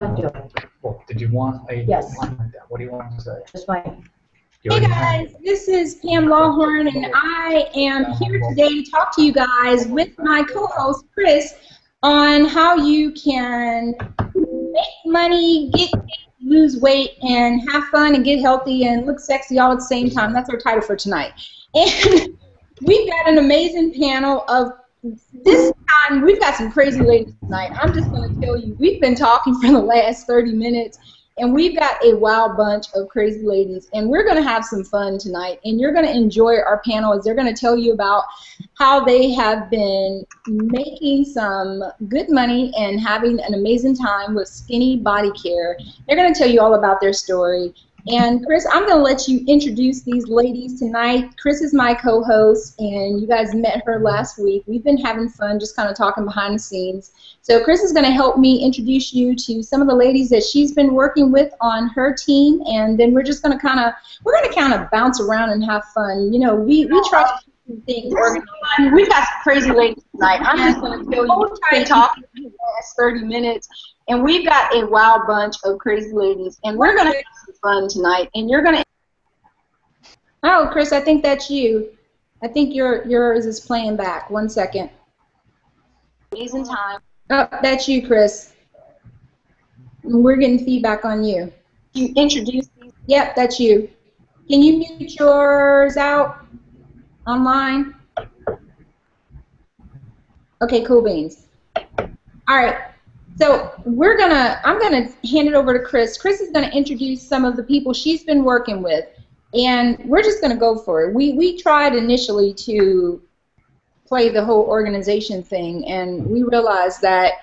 do it. Well, did you want a Yes. line like that? What do you want to say? That's fine. Hey guys, this is Pam Lawhorn, and I am here today to talk to you guys with my co-host Chris on how you can make money, lose weight, and have fun and get healthy and look sexy all at the same time. That's our title for tonight. And we've got an amazing panel of this time. We've got some crazy ladies tonight. I'm just going to tell you, we've been talking for the last 30 minutes. And we've got a wild bunch of crazy ladies, and we're going to have some fun tonight, and you're going to enjoy our panel as they're going to tell you about how they have been making some good money and having an amazing time with skinny body care. They're going to tell you all about their story. And Chris, I'm going to let you introduce these ladies tonight. Chris is my co-host, and you guys met her last week. We've been having fun just kind of talking behind the scenes. So Chris is going to help me introduce you to some of the ladies that she's been working with on her team, and then we're just going to kind of bounce around and have fun. You know, we try to keep things organized. We've got some crazy ladies tonight. I'm just going to tell you, we've been talking for the last 30 minutes, and we've got a wild bunch of crazy ladies, and we're going to have some fun tonight, and you're going to... Oh, Chris, I think that's you. I think yours is playing back. 1 second. Amazing time. Oh, that's you, Chris. We're getting feedback on you. You introduce these? Yep, that's you. Can you mute yours out online? Okay, cool beans. All right. So I'm gonna hand it over to Chris. Chris is gonna introduce some of the people she's been working with, and we're just gonna go for it. We tried initially to play the whole organization thing, and we realized that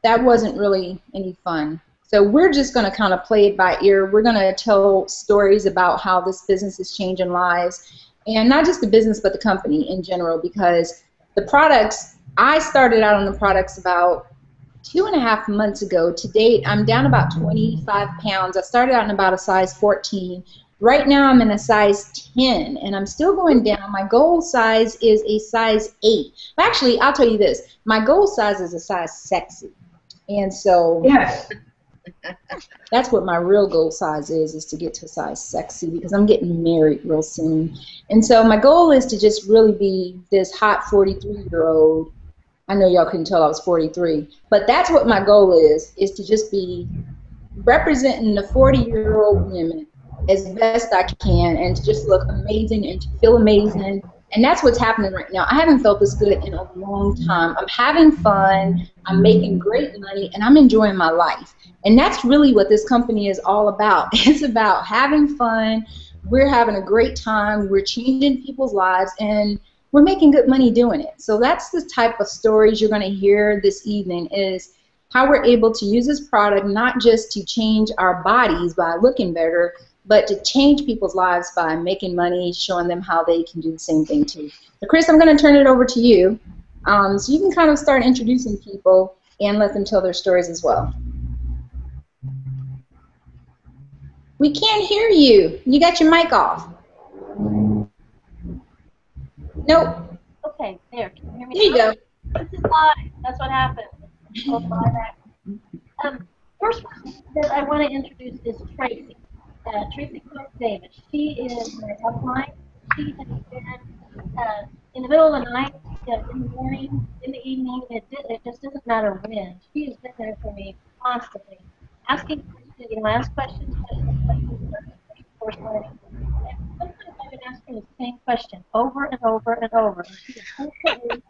wasn't really any fun. So we're just gonna kind of play it by ear. We're gonna tell stories about how this business is changing lives, and not just the business but the company in general, because the products, I started out on the products about 2.5 months ago. To date, I'm down about 25 pounds. I started out in about a size 14. Right now, I'm in a size 10, and I'm still going down. My goal size is a size 8. Actually, I'll tell you this. My goal size is a size sexy. And so Yes. that's what my real goal size is to get to a size sexy, because I'm getting married real soon. And so my goal is to just really be this hot 43-year-old. I know y'all couldn't tell I was 43, but that's what my goal is to just be representing the 40-year-old women as best I can, and to just look amazing and to feel amazing. And that's what's happening right now. I haven't felt this good in a long time. I'm having fun, I'm making great money, and I'm enjoying my life. And that's really what this company is all about. It's about having fun. We're having a great time. We're changing people's lives, and we're making good money doing it. So that's the type of stories you're going to hear this evening, is how we're able to use this product not just to change our bodies by looking better, but to change people's lives by making money, showing them how they can do the same thing too. So Chris, I'm going to turn it over to you, so you can kind of start introducing people and let them tell their stories as well. We can't hear you. You got your mic off. Nope. Okay, there. Can you hear me? There you go. This is live. That's what happened. Oh, live action. First one that I want to introduce is Tracy. Tracy Cook Davis. She is my upline. She has been in the middle of the night, in the morning, in the evening. It just doesn't matter when. She has been there for me constantly, asking questions. Ask questions. Course learning. And sometimes I've been asking the same question over and over and over. And she is constantly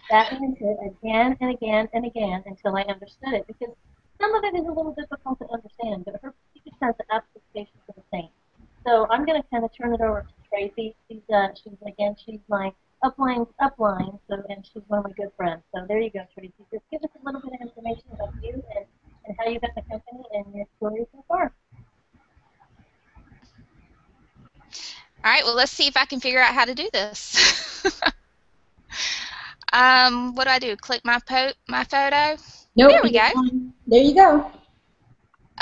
that answer again and again and again until I understood it. Because some of it is a little difficult to understand, but her procedures and applications are the same. So I'm going to kind of turn it over to Tracy. She's my upline, so, and she's one of my good friends. So there you go, Tracy. Just give us a little bit of information about you and how you got the company and your story so far. All right, well, let's see if I can figure out how to do this. What do I do? Click my photo? Nope. There we go. There you go.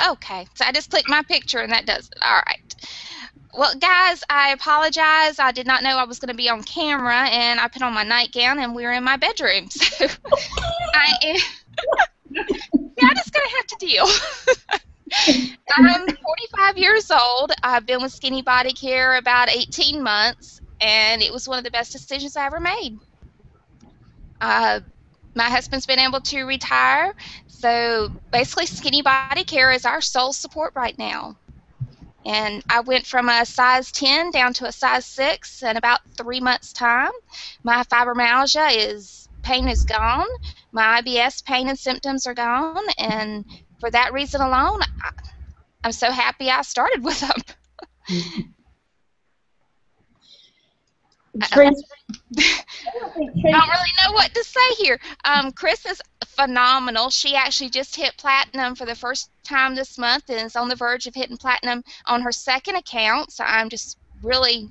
Okay, so I just clicked my picture and that does it. All right. Well, guys, I apologize. I did not know I was going to be on camera, and I put on my nightgown, and we were in my bedroom. So I just deal. I'm 45 years old. I've been with Skinny Body Care about 18 months, and it was one of the best decisions I ever made. My husband's been able to retire, so basically Skinny Body Care is our sole support right now. And I went from a size 10 down to a size 6 in about 3 months' time. My fibromyalgia pain is gone. My IBS pain and symptoms are gone, and for that reason alone, I'm so happy I started with them. Tracy, I don't really know what to say here. Chris is phenomenal. She actually just hit platinum for the first time this month and is on the verge of hitting platinum on her second account. So I'm just really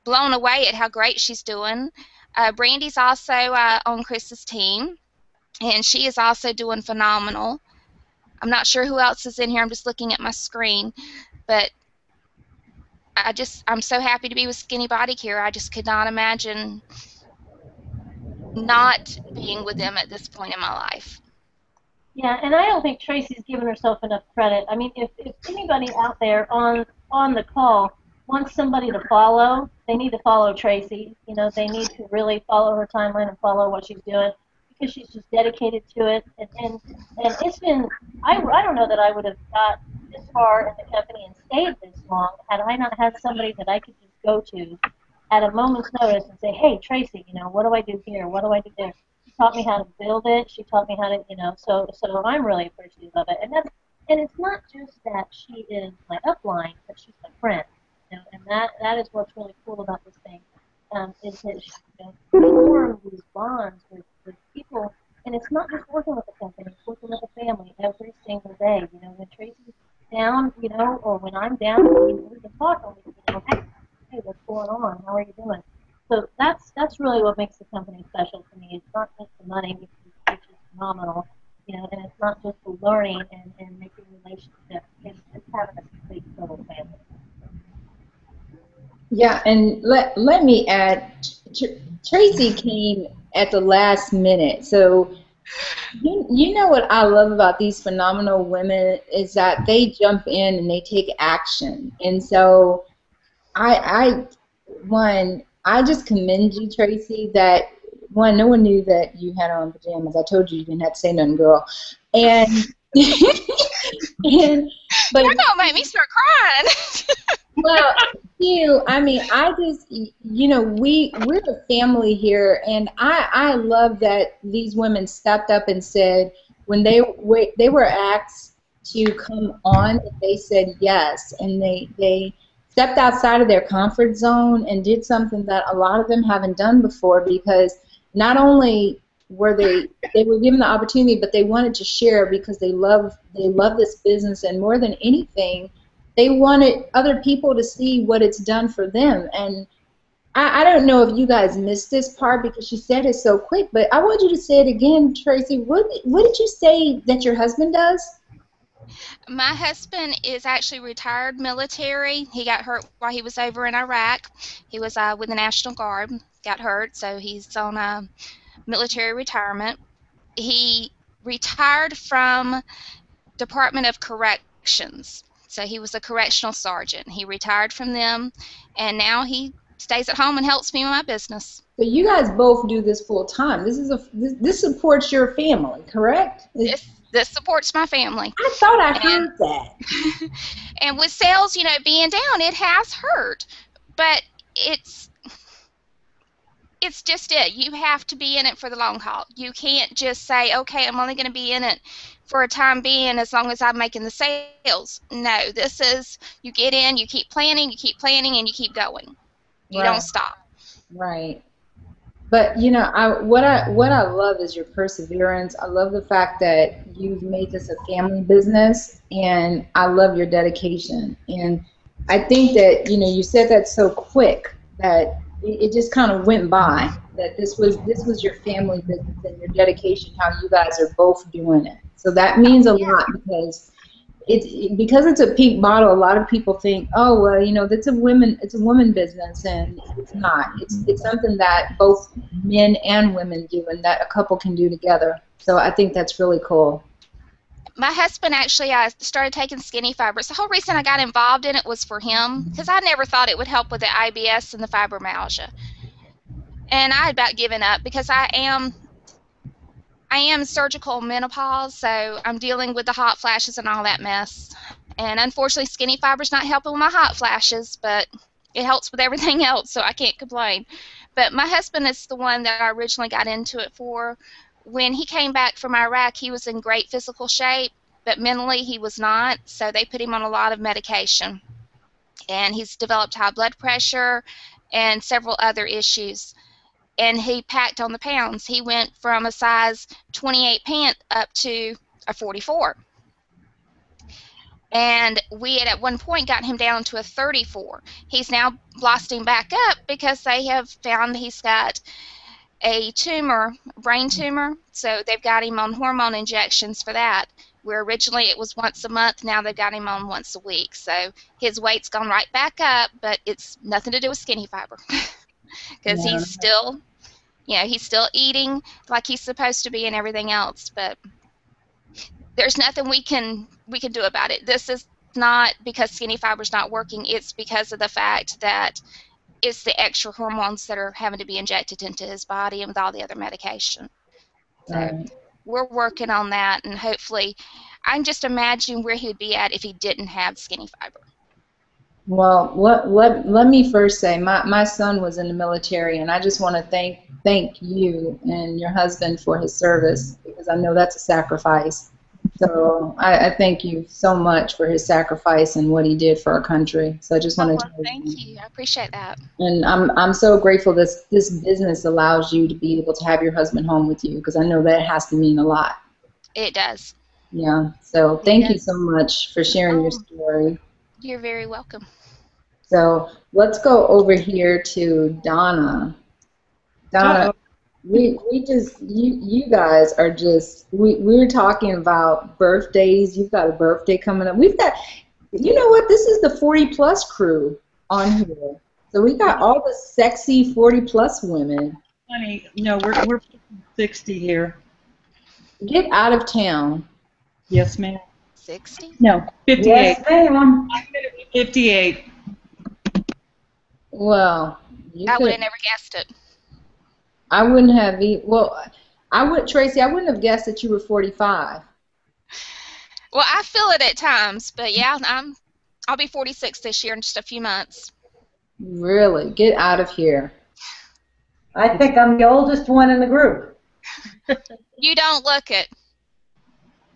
blown away at how great she's doing. Brandy's also on Chris's team, and she is also doing phenomenal. I'm not sure who else is in here. I'm just looking at my screen, but I'm so happy to be with Skinny Body Care. I just could not imagine not being with them at this point in my life. Yeah, and I don't think Tracy's given herself enough credit. I mean, if anybody out there on the call wants somebody to follow, they need to follow Tracy. You know, they need to really follow her timeline and follow what she's doing, because she's just dedicated to it. And it's been, I don't know that I would have got this far in the company and stayed this long had I not had somebody that I could just go to at a moment's notice and say, hey, Tracy, you know, what do I do here? What do I do there? She taught me how to build it. She taught me how to, you know, so I'm really appreciative of it. And it's not just that she is my upline, but she's my friend. You know, and that is what's really cool about this thing, is that she, you know, forms these bonds with people. And it's not just working with a company, it's working with a family every single day. You know, when Tracy's down, you know, or when I'm down, we can talk and we can go, hey, what's going on? How are you doing? So that's really what makes the company special to me. It's not just the money, which is phenomenal, you know, and it's not just the learning and making relationships. It's having a complete total family. yeah, and let me add, Tracy came at the last minute, so you know what I love about these phenomenal women is that they jump in and they take action, and so I just commend you, Tracy, that one, no one knew that you had on pajamas. I told you didn't have to say nothing, girl. And but You're gonna make me start crying. well, I mean, I just, you know, we're a family here, and I love that these women stepped up and said, when they were asked to come on, they said yes, and they stepped outside of their comfort zone and did something that a lot of them haven't done before, because not only were they were given the opportunity, but they wanted to share because they love this business, and more than anything, they wanted other people to see what it's done for them. And I don't know if you guys missed this part because she said it so quick, but I want you to say it again, Tracy. What did you say that your husband does? My husband is actually retired military. He got hurt while he was over in Iraq. He was with the National Guard, got hurt, so he's on military retirement. He retired from Department of Corrections. So he was a correctional sergeant. He retired from them, and now he stays at home and helps me with my business. So you guys both do this full time. This supports your family, correct? This supports my family. I thought I heard that. And with sales, you know, being down, it has hurt, but it's just it. You have to be in it for the long haul. You can't just say, okay, I'm only going to be in it for a time being as long as I'm making the sales. No, this is, you get in, you keep planning, and you keep going. You don't stop. Right. But you know, what I love is your perseverance. I love the fact that you've made this a family business, and I love your dedication. And I think that, you know, you said that so quick that it just kind of went by, that this was your family business and your dedication, how you guys are both doing it. So that means a lot, because it's a pink bottle. A lot of people think, oh well, you know, it's a woman business, and it's not. It's something that both men and women do, and that a couple can do together. So I think that's really cool. My husband actually, I started taking skinny fibers. The whole reason I got involved in it was for him, because I never thought it would help with the IBS and the fibromyalgia. And I had about given up because I am surgical menopause, so I'm dealing with the hot flashes and all that mess. And unfortunately, skinny fiber's not helping with my hot flashes, but it helps with everything else, so I can't complain. But my husband is the one that I originally got into it for. When he came back from Iraq, he was in great physical shape, but mentally he was not, so they put him on a lot of medication. And he's developed high blood pressure and several other issues, and he packed on the pounds. He went from a size 28 pant up to a 44. And we had at one point got him down to a 34. He's now blossoming back up because they have found he's got a tumor, brain tumor, so they've got him on hormone injections for that. Where originally it was once a month, now they've got him on once a week. So his weight's gone right back up, but it's nothing to do with skinny fiber because Yeah. he's still, he's still eating like he's supposed to be and everything else, but there's nothing we can do about it. This is not because skinny fiber's not working. It's because of the fact that it's the extra hormones that are having to be injected into his body and with all the other medication. So Right. we're working on that, and hopefully, I'm just imagining where he would be at if he didn't have skinny fiber. Well, let me first say my son was in the military, and I just want to thank you and your husband for his service, because I know that's a sacrifice. So I thank you so much for his sacrifice and what he did for our country. So I just wanted to Thank you. I appreciate that. And I'm so grateful this business allows you to be able to have your husband home with you, because I know that has to mean a lot. It does. Yeah. So thank you so much for sharing your story. You're very welcome. So let's go over here to Donna. Donna, we just you guys are just we're talking about birthdays. You've got a birthday coming up. We've got, you know what? This is the 40+ crew on here. So we got all the sexy 40+ women. Honey, no, we're 60 here. Get out of town. Yes, ma'am. 60? No, 58. Yes, ma'am. I'm going to be 58. Well, I would have never guessed it. I wouldn't have. Tracy, I wouldn't have guessed that you were 45. Well, I feel it at times, but yeah, I'll be 46 this year in just a few months. Really? Get out of here. I think I'm the oldest one in the group. You don't look it.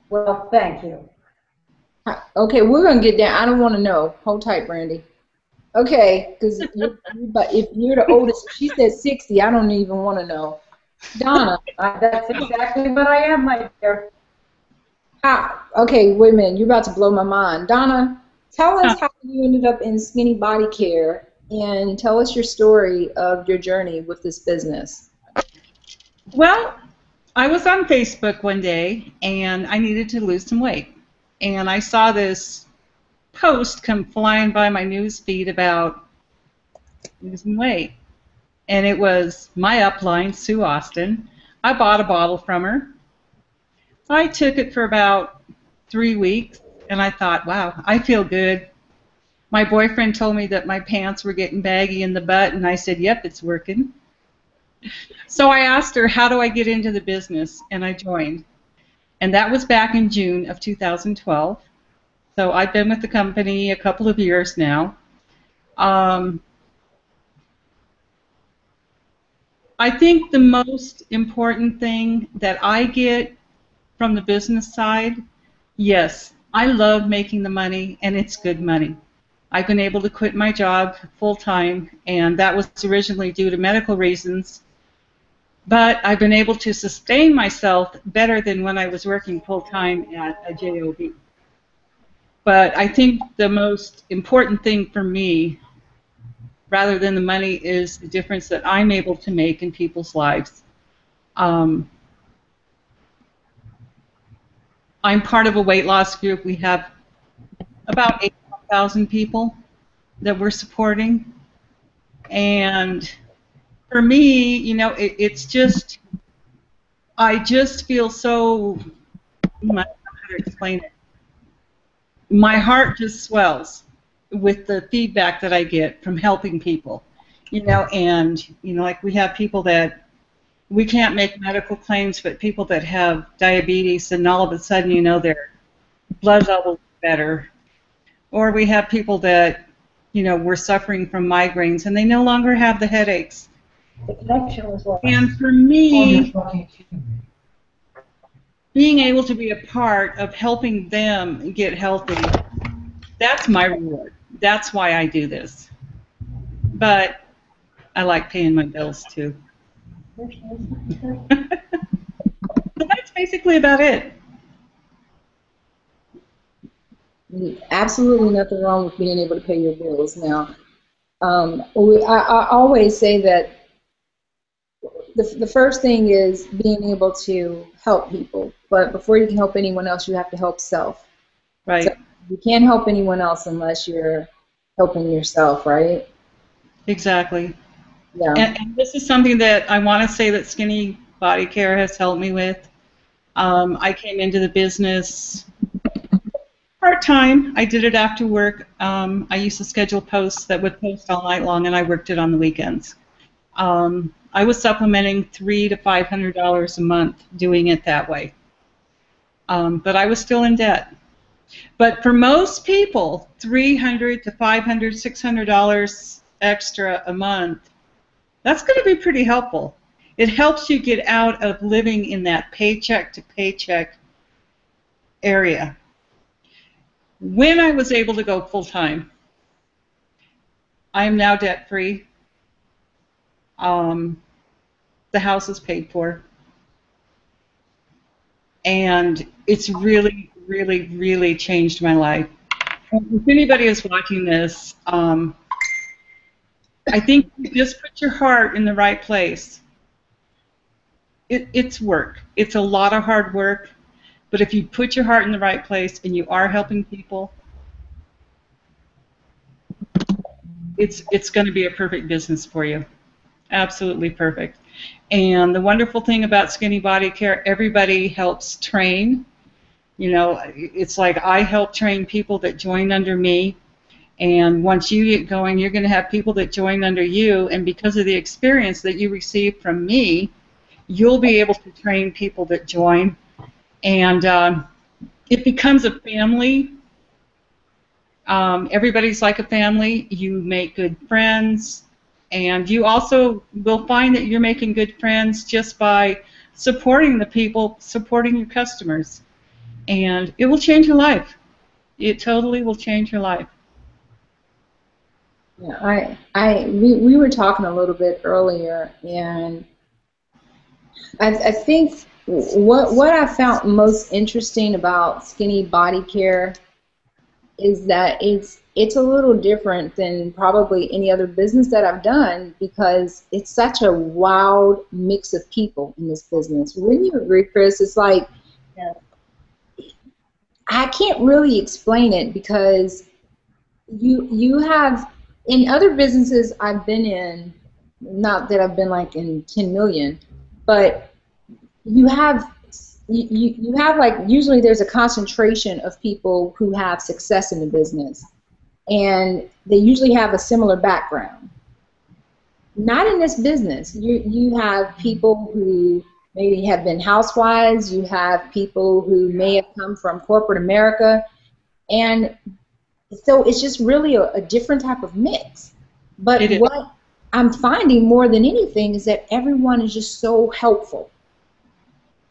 Well, thank you. Okay, we're gonna get down. I don't want to know. Hold tight, Brandy. Okay, because if you're the oldest, she said 60. I don't even want to know. Donna. That's exactly what I am, my dear. Okay, wait a minute. You're about to blow my mind. Donna, tell us how you ended up in skinny body care, and tell us your story of your journey with this business. Well, I was on Facebook one day, and I needed to lose some weight. And I saw this post come flying by my news feed about losing weight. And it was my upline, Sue Austin. I bought a bottle from her. I took it for about 3 weeks, and I thought, wow, I feel good. My boyfriend told me that my pants were getting baggy in the butt, and I said, yep, it's working. So I asked her, how do I get into the business? And I joined. And that was back in June of 2012. So I've been with the company a couple of years now. I think the most important thing that I get from the business side, yes, I love making the money, and it's good money. I've been able to quit my job full-time, and that was originally due to medical reasons. But I've been able to sustain myself better than when I was working full-time at a JOB. But I think the most important thing for me, rather than the money, is the difference that I'm able to make in people's lives. I'm part of a weight loss group. We have about 8,000 people that we're supporting. And for me, you know, it's just, I just feel so, I don't know how to explain it. My heart just swells with the feedback that I get from helping people. And like we have people that we can't make medical claims, but people that have diabetes, and all of a sudden, their blood levels better. Or we have people that, were suffering from migraines, and they no longer have the headaches. The connection was lost. And for Oh, you're me, fucking kidding me. being able to be a part of helping them get healthy, that's my reward. That's why I do this. But I like paying my bills, too. So that's basically about it. Absolutely nothing wrong with being able to pay your bills. Now, I always say that the first thing is being able to help people. But before you can help anyone else, you have to help self. Right. So you can't help anyone else unless you're helping yourself, right? Exactly. Yeah. And this is something that I want to say that Skinny Body Care has helped me with. I came into the business part-time. I did it after work. I used to schedule posts that would post all night long, and I worked it on the weekends. I was supplementing $300 to $500 a month doing it that way. But I was still in debt. But for most people, $300 to $500, $600 extra a month, that's going to be pretty helpful. It helps you get out of living in that paycheck to paycheck area. When I was able to go full-time, I am now debt-free. The house is paid for. And it's really, really, really changed my life. If anybody is watching this, I think you just put your heart in the right place. It's work. It's a lot of hard work. But if you put your heart in the right place and you are helping people, it's going to be a perfect business for you. Absolutely perfect. And the wonderful thing about Skinny Body Care, everybody helps train. It's like I help train people that join under me. And once you get going, you're going to have people that join under you. And because of the experience that you receive from me, you'll be able to train people that join. And it becomes a family. Everybody's like a family. You make good friends. And you also will find that you're making good friends just by supporting the people, supporting your customers. And it will change your life. It totally will change your life. Yeah, we were talking a little bit earlier, and I think what I found most interesting about Skinny Body Care is that it's a little different than probably any other business that I've done, because it's such a wild mix of people in this business. Wouldn't you agree, Chris? It's like, I can't really explain it, because you have, in other businesses I've been in, not that I've been like in 10 million, but you have like, usually there's a concentration of people who have success in the business, and they usually have a similar background. Not in this business. You have people who maybe have been housewives, you have people who may have come from corporate America, and so it's just really a different type of mix. But what I'm finding more than anything is that everyone is just so helpful.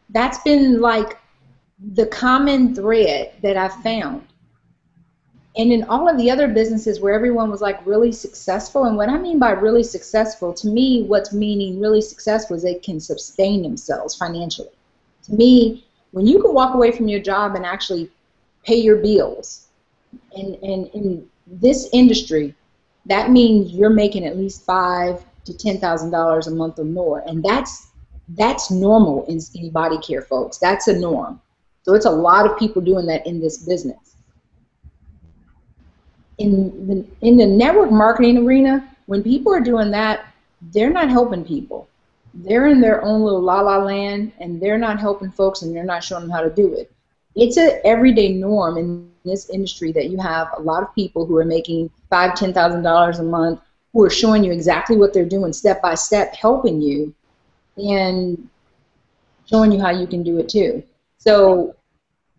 That's been like the common thread that I've found. And in all of the other businesses where everyone was like really successful, and what I mean by really successful, to me, what's meaning really successful is they can sustain themselves financially. To me, when you can walk away from your job and actually pay your bills, and in this industry, that means you're making at least $5,000 to $10,000 a month or more, and that's normal in Skinny Body Care, folks. That's a norm. So it's a lot of people doing that in this business. In the network marketing arena, when people are doing that, they're not helping people. They're in their own little la-la land, and they're not helping folks, and they're not showing them how to do it. it's an everyday norm in this industry that you have a lot of people who are making $5,000, $10,000 a month who are showing you exactly what they're doing step by step, helping you and showing you how you can do it too. So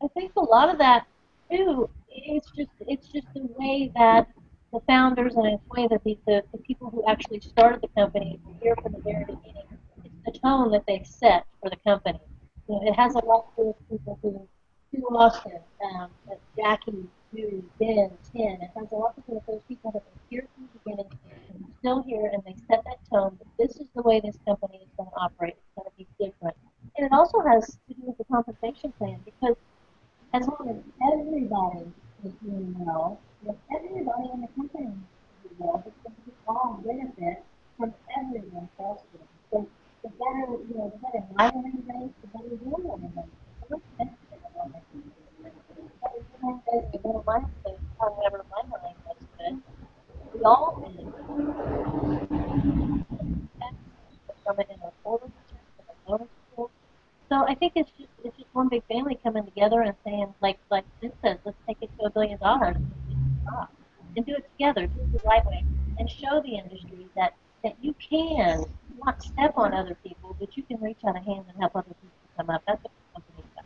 I think a lot of that too. It's just the way that the founders and it's the way that the people who actually started the company were here from the very beginning. It's the tone that they set for the company. You know, it has a lot to do with people who Austin, Jackie, Judy, Ben, Tim. It has a lot to do with those people that were here from the beginning and are still here, and they set that tone. That this is the way this company is going to operate. It's going to be different, and it also has to do with the compensation plan because as long as everybody is doing well, if everybody in the company is doing well, because we all benefit from everyone else doing it. So the better, the better my earning base, the better your earning base. So let's benefit from it. The better your earning base, the better my earning base, however my earning base good. We all benefit from it in our quarter returns, in our bonus pool. So I think it's just one big family coming together and saying, like Sid says, let's take it to $1 billion and do it together, do it the right way, and show the industry that you can not step on other people, but you can reach out a hand and help other people come up. That's what the company's about.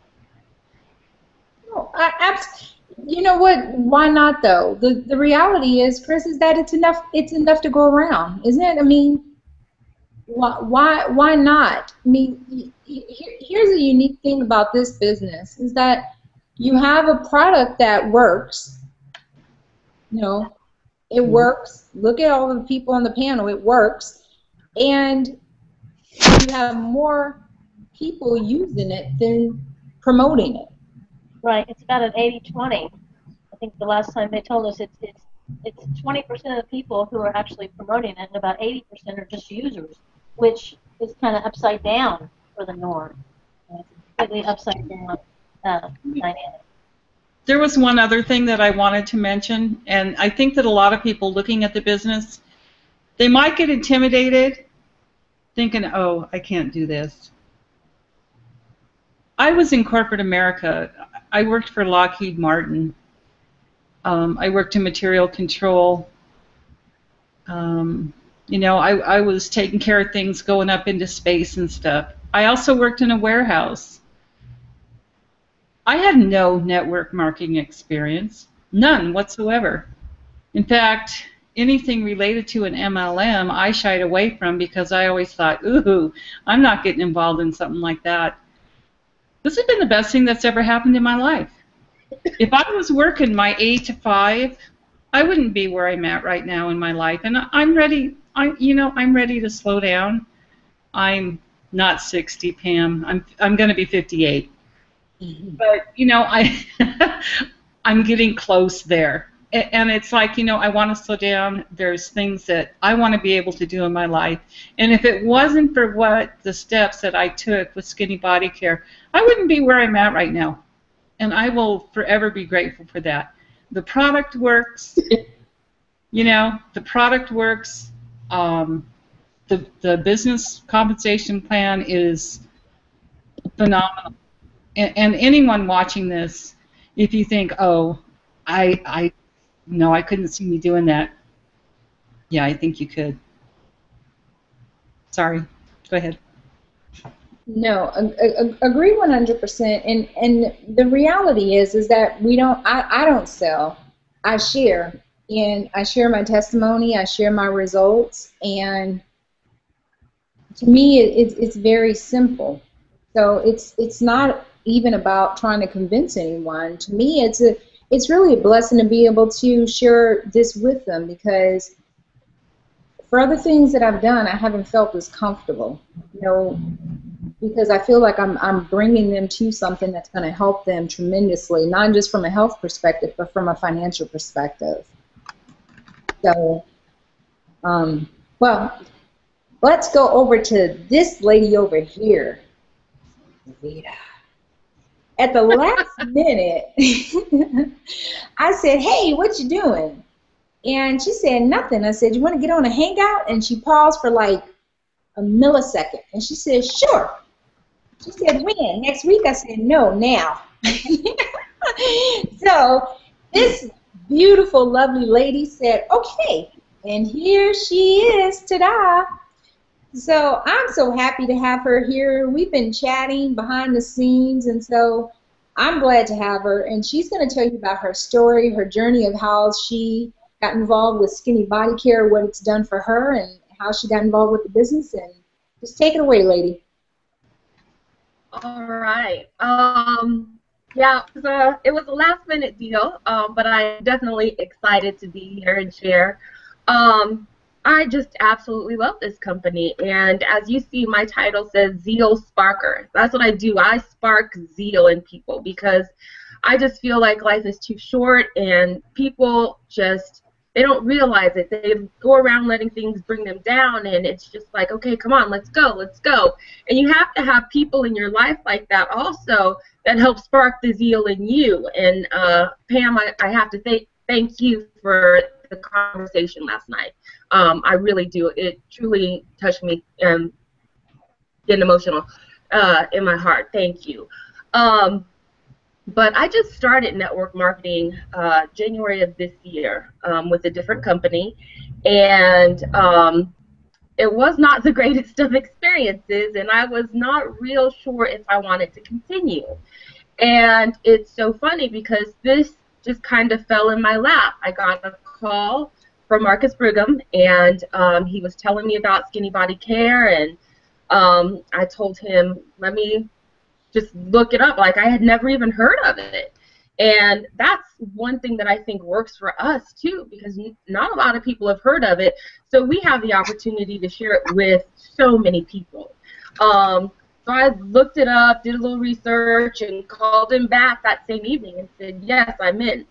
you know what? Why not though? The reality is, Chris, is that it's enough. It's enough to go around, isn't it? I mean, why not? I mean, here's a unique thing about this business is that you have a product that works. You know, it works. Look at all the people on the panel. It works, and you have more people using it than promoting it. Right. It's about an 80-20. I think the last time they told us it's 20% of the people who are actually promoting it, and about 80% are just users, which is kind of upside down for the norm. It's a completely upside down dynamic. There was one other thing that I wanted to mention, and I think that a lot of people looking at the business, they might get intimidated, thinking, oh, I can't do this. I was in corporate America. I worked for Lockheed Martin. I worked in material control. You know, I was taking care of things going up into space and stuff. I also worked in a warehouse. I had no network marketing experience, none whatsoever. In fact, anything related to an MLM, I shied away from because I always thought, ooh, I'm not getting involved in something like that. This has been the best thing that's ever happened in my life. If I was working my 8 to 5, I wouldn't be where I'm at right now in my life, and I'm ready. I'm ready to slow down. I'm not 60, Pam. I'm going to be 58. But I'm getting close there, and it's like I want to slow down. There's things that I want to be able to do in my life, and if it wasn't for the steps that I took with Skinny Body Care, I wouldn't be where I'm at right now, and I will forever be grateful for that. The product works. The product works. The business compensation plan is phenomenal. And anyone watching this, if you think, oh, I couldn't see me doing that. Yeah, I think you could. Sorry. Go ahead. No, agree 100%. And the reality is that I don't sell. I share. And I share my testimony. I share my results. And to me, it's very simple. So it's not even about trying to convince anyone. To me, it's really a blessing to be able to share this with them because for other things that I've done, I haven't felt as comfortable, because I feel like I'm bringing them to something that's going to help them tremendously, not just from a health perspective, but from a financial perspective. So, well, let's go over to this lady over here. Vita. At the last minute, I said, hey, what you doing? And she said, nothing. I said, you want to get on a hangout? And she paused for like a millisecond. And she said, sure. She said, when? Next week? I said, no, now. So this beautiful, lovely lady said, okay, and here she is, ta-da. So I'm so happy to have her here. We've been chatting behind the scenes, and so I'm glad to have her. And she's going to tell you about her story, her journey of how she got involved with Skinny Body Care, what it's done for her, and how she got involved with the business. And just take it away, lady. All right. Yeah, it was a last minute deal, but I'm definitely excited to be here and share. I just absolutely love this company, and as you see, my title says Zeal Sparker. That's what I do. I spark zeal in people because I just feel like life is too short, and people just they don't realize it. They go around letting things bring them down, and it's just like, okay, come on, let's go, let's go. And you have to have people in your life like that also that help spark the zeal in you. And Pam, I have to thank you for the conversation last night. I really do. It truly touched me and getting emotional in my heart. Thank you. But I just started network marketing January of this year with a different company, and it was not the greatest of experiences, and I was not real sure if I wanted to continue. And it's so funny because this just kind of fell in my lap. I got a call from Marcus Brigham, and he was telling me about Skinny Body Care, and I told him, let me just look it up. Like, I had never even heard of it. And that's one thing that I think works for us too, because not a lot of people have heard of it. So we have the opportunity to share it with so many people. So I looked it up, did a little research, and called him back that same evening and said, yes, I'm in.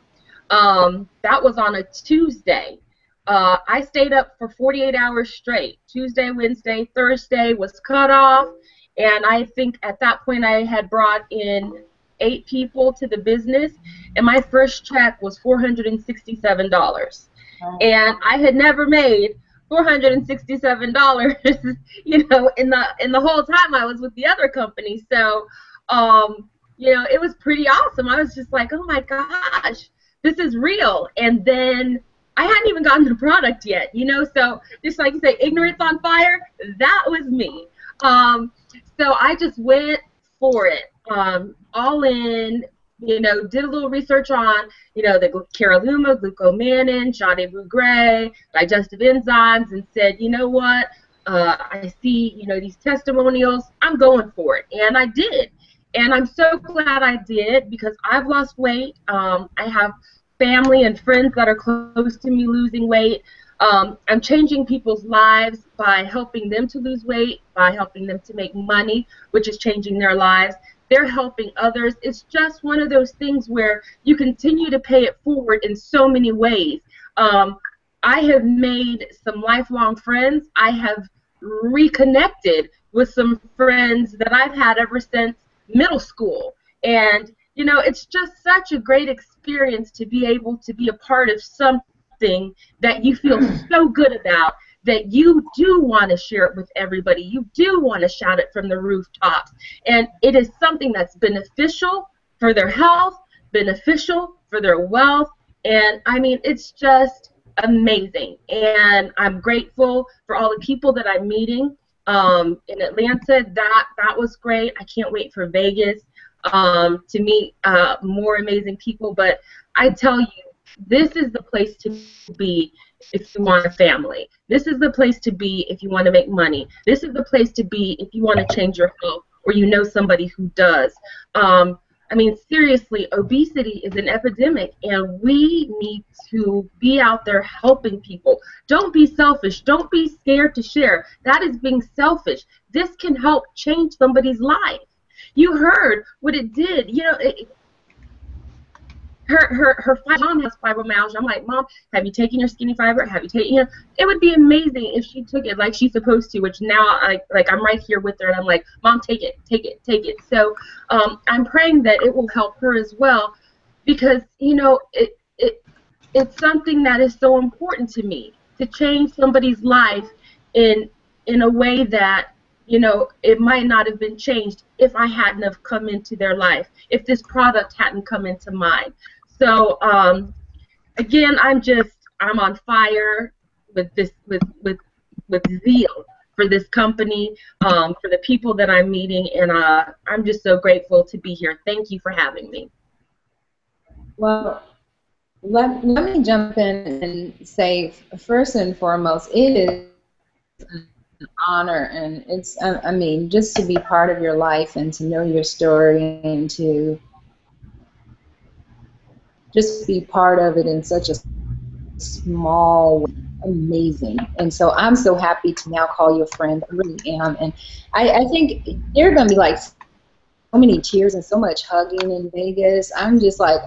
That was on a Tuesday. I stayed up for 48 hours straight. Tuesday, Wednesday, Thursday was cut off. And I think at that point I had brought in 8 people to the business, and my first check was $467. And I had never made $467, you know, in the whole time I was with the other company. So, you know, it was pretty awesome. I was just like, oh my gosh, this is real. And then I hadn't even gotten the product yet, you know. So just like you say, ignorance on fire, that was me. So I just went for it, all in, you know, did a little research on, you know, the caralluma, glucomannan, Jade Bougre, digestive enzymes, and said, you know what, I see, you know, these testimonials, I'm going for it. And I did. And I'm so glad I did because I've lost weight. I have family and friends that are close to me losing weight. I'm changing people's lives by helping them to lose weight, by helping them to make money, which is changing their lives. They're helping others. It's just one of those things where you continue to pay it forward in so many ways. I have made some lifelong friends. I have reconnected with some friends that I've had ever since middle school. And, you know, it's just such a great experience to be able to be a part of something that you feel so good about that you do want to share it with everybody. You do want to shout it from the rooftops. And it is something that's beneficial for their health, beneficial for their wealth. And, I mean, it's just amazing. And I'm grateful for all the people that I'm meeting in Atlanta. That was great. I can't wait for Vegas to meet more amazing people. But I tell you, this is the place to be if you want a family. This is the place to be if you want to make money. This is the place to be if you want to change your health or you know somebody who does. I mean, seriously, obesity is an epidemic, and we need to be out there helping people. Don't be selfish. Don't be scared to share. That is being selfish. This can help change somebody's life. You heard what it did. You know, her mom has fibromyalgia. I'm like, Mom, have you taken your skinny fiber? Have you taken, you know, it would be amazing if she took it like she's supposed to, which now I'm right here with her, and I'm like, Mom, take it, take it, take it. So I'm praying that it will help her as well, because, you know, it's something that is so important to me, to change somebody's life in a way that you know, it might not have been changed if I hadn't have come into their life, if this product hadn't come into mine. So again, I'm on fire with this with zeal for this company, for the people that I'm meeting, and I'm just so grateful to be here. Thank you for having me. Well, let me jump in and say, first and foremost, it is an honor, and it's, I mean, just to be part of your life and to know your story and to just be part of it in such a small way, amazing. And so I'm so happy to now call you a friend. I really am. And I think there are going to be like so many tears and so much hugging in Vegas. I'm just like,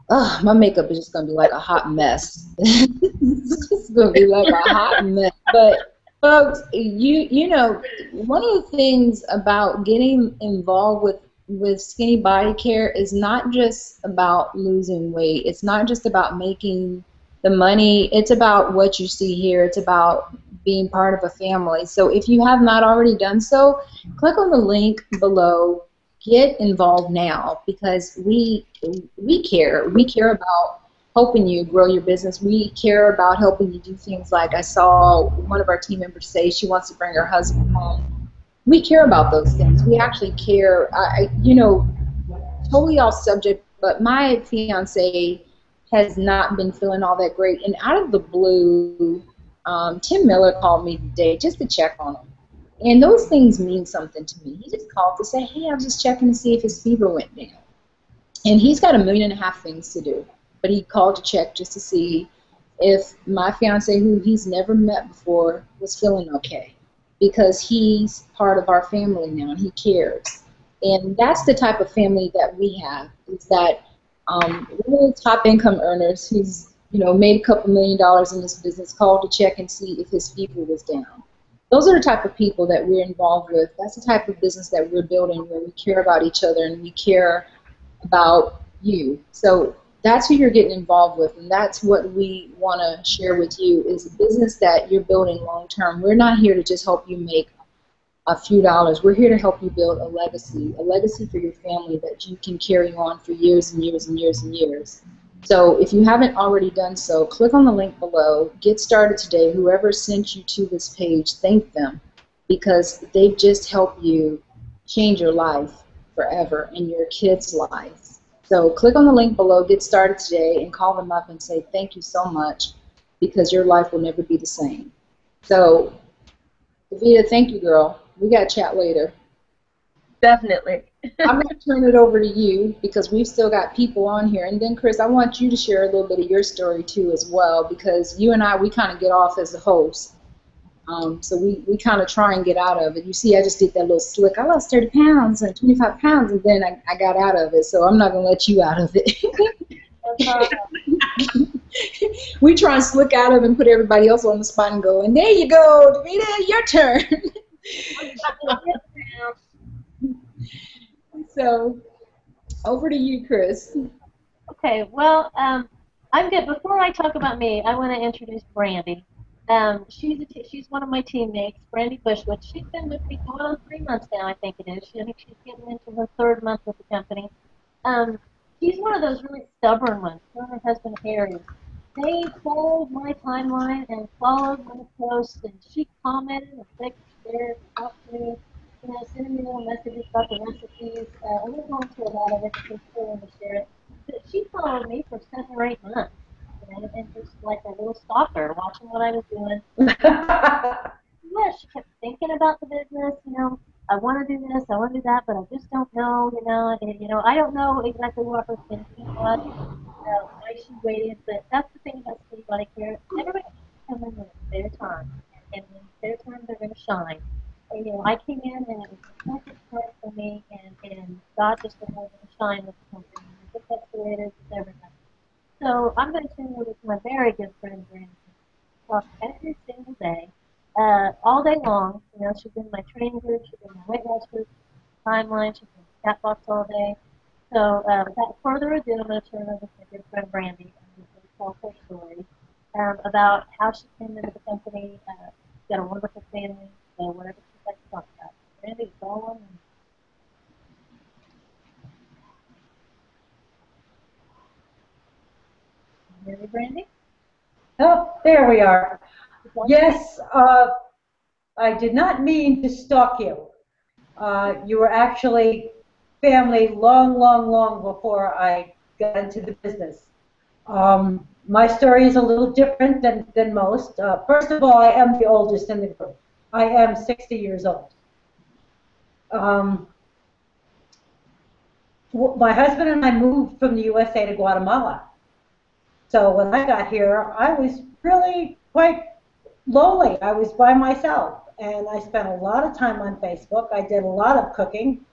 oh, my makeup is just going to be like a hot mess. It's just going to be like a hot mess. But folks, you know, one of the things about getting involved with Skinny Body Care is not just about losing weight. It's not just about making the money. It's about what you see here. It's about being part of a family. So if you have not already done so, click on the link below. Get involved now, because we care. We care about helping you grow your business. We care about helping you do things like I saw one of our team members say she wants to bring her husband home. We care about those things. We actually care. You know, totally off subject, but my fiance has not been feeling all that great. And out of the blue, Tim Miller called me today just to check on him. And those things mean something to me. He just called to say, hey, I was just checking to see if his fever went down. And he's got 1.5 million things to do. But he called to check just to see if my fiance, who he's never met before, was feeling okay. Because he's part of our family now and he cares. And that's the type of family that we have, is that one of the top income earners who's, you know, made a couple $1 million in this business called to check and see if his fever was down. Those are the type of people that we're involved with. That's the type of business that we're building, where we care about each other and we care about you. So that's who you're getting involved with, and that's what we want to share with you, is a business that you're building long term. We're not here to just help you make a few dollars. We're here to help you build a legacy for your family that you can carry on for years and years and years and years. So if you haven't already done so, click on the link below. Get started today. Whoever sent you to this page, thank them, because they've just helped you change your life forever and your kids' lives. So click on the link below, get started today, and call them up and say thank you so much, because your life will never be the same. So, Davita, thank you, girl. We got to chat later. Definitely. I'm going to turn it over to you, because we've still got people on here. And then, Chris, I want you to share a little bit of your story, too, as well, because you and I, we kind of get off as the host. So we kind of try and get out of it. You see, I just did that little slick. I lost 30 pounds and 25 pounds, and then I got out of it. So I'm not going to let you out of it. We try and slick out of it and put everybody else on the spot and go, and there you go, Davita, your turn. So, over to you, Chris. Okay, well, I'm good. Before I talk about me, I want to introduce Brandy. She's one of my teammates, Brandy Bushwood. She's been with me going on 3 months now, I think it is. I think she's getting into her 3rd month with the company. She's one of those really stubborn ones. Her and her husband Harry. They followed my timeline and followed my posts, and she commented and liked, shared, talked to me, you know, sending me little messages about the recipes. I won't go into a lot of it because she's willing to share it. But she followed me for 7 or 8 months, you know, and just like a little stalker, watching what I was doing. Yeah, she kept thinking about the business, you know. I want to do this, I want to do that, but I just don't know, you know. And, you know, I don't know exactly what her thinking was, why she waited, but that's the thing about City Body Care. Everybody can come in when it's their time, and when it's their time, they're going to shine. And, you know, I came in, and it was the perfect start for me, and God just allowed me to shine with the company. And I think that's the way it is with everybody. So I'm going to turn it over to my very good friend, Brandon. Talk every single day. All day long, you know, she's in my training group, she's in my weight loss group, timeline, she's in the chat box all day. So without further ado, I'm going to turn it over to my good friend Brandy, and she's going to tell her story about how she came into the company. She's got a wonderful family, so whatever she'd like to Mary Brandy? Oh, there we are. Yes, I did not mean to stalk you. You were actually family long, long, long before I got into the business. My story is a little different than most. First of all, I am the oldest in the group. I am 60 years old. Um, my husband and I moved from the USA to Guatemala. So when I got here, I was really quite lonely. I was by myself, and I spent a lot of time on Facebook. I did a lot of cooking,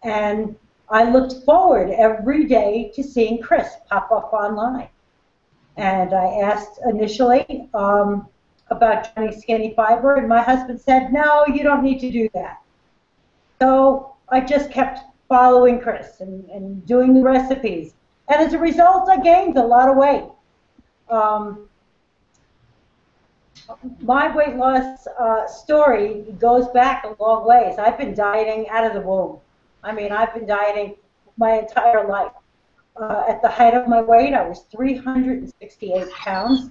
and I looked forward every day to seeing Chris pop up online. And I asked initially about joining Skinny Fiber, and my husband said, no, you don't need to do that. So I just kept following Chris and doing the recipes. And as a result, I gained a lot of weight. My weight loss story goes back a long ways. I've been dieting out of the womb. I mean, I've been dieting my entire life. At the height of my weight, I was 368 pounds.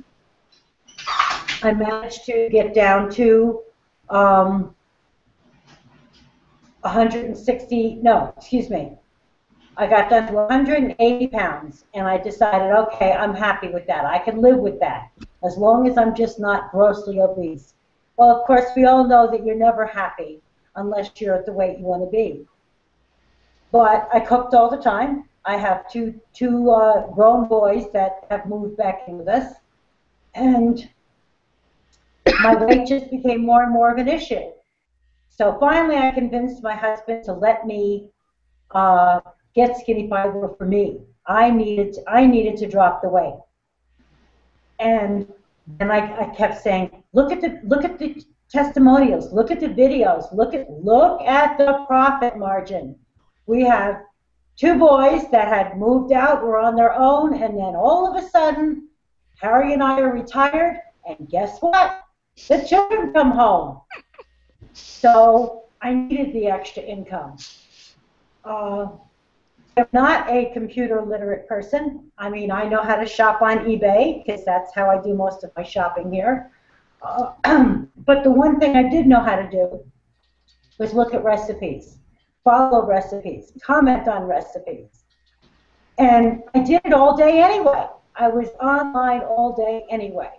I managed to get down to 160, no, excuse me. I got down to 180 pounds, and I decided, okay, I'm happy with that. I can live with that, as long as I'm just not grossly obese. Well, of course, we all know that you're never happy unless you're at the weight you want to be. But I cooked all the time. I have two grown boys that have moved back in with us, and my weight just became more and more of an issue. So finally, I convinced my husband to let me get Skinny Fiber for me. I needed to drop the weight, and I kept saying, look at the testimonials, look at the videos, look at the profit margin. We have two boys that had moved out, were on their own, and then all of a sudden, Harry and I are retired, and guess what? The children come home. So I needed the extra income. I'm not a computer literate person. I mean, I know how to shop on eBay because that's how I do most of my shopping here. But the one thing I did know how to do was look at recipes, follow recipes, comment on recipes. And I did it all day anyway. I was online all day anyway.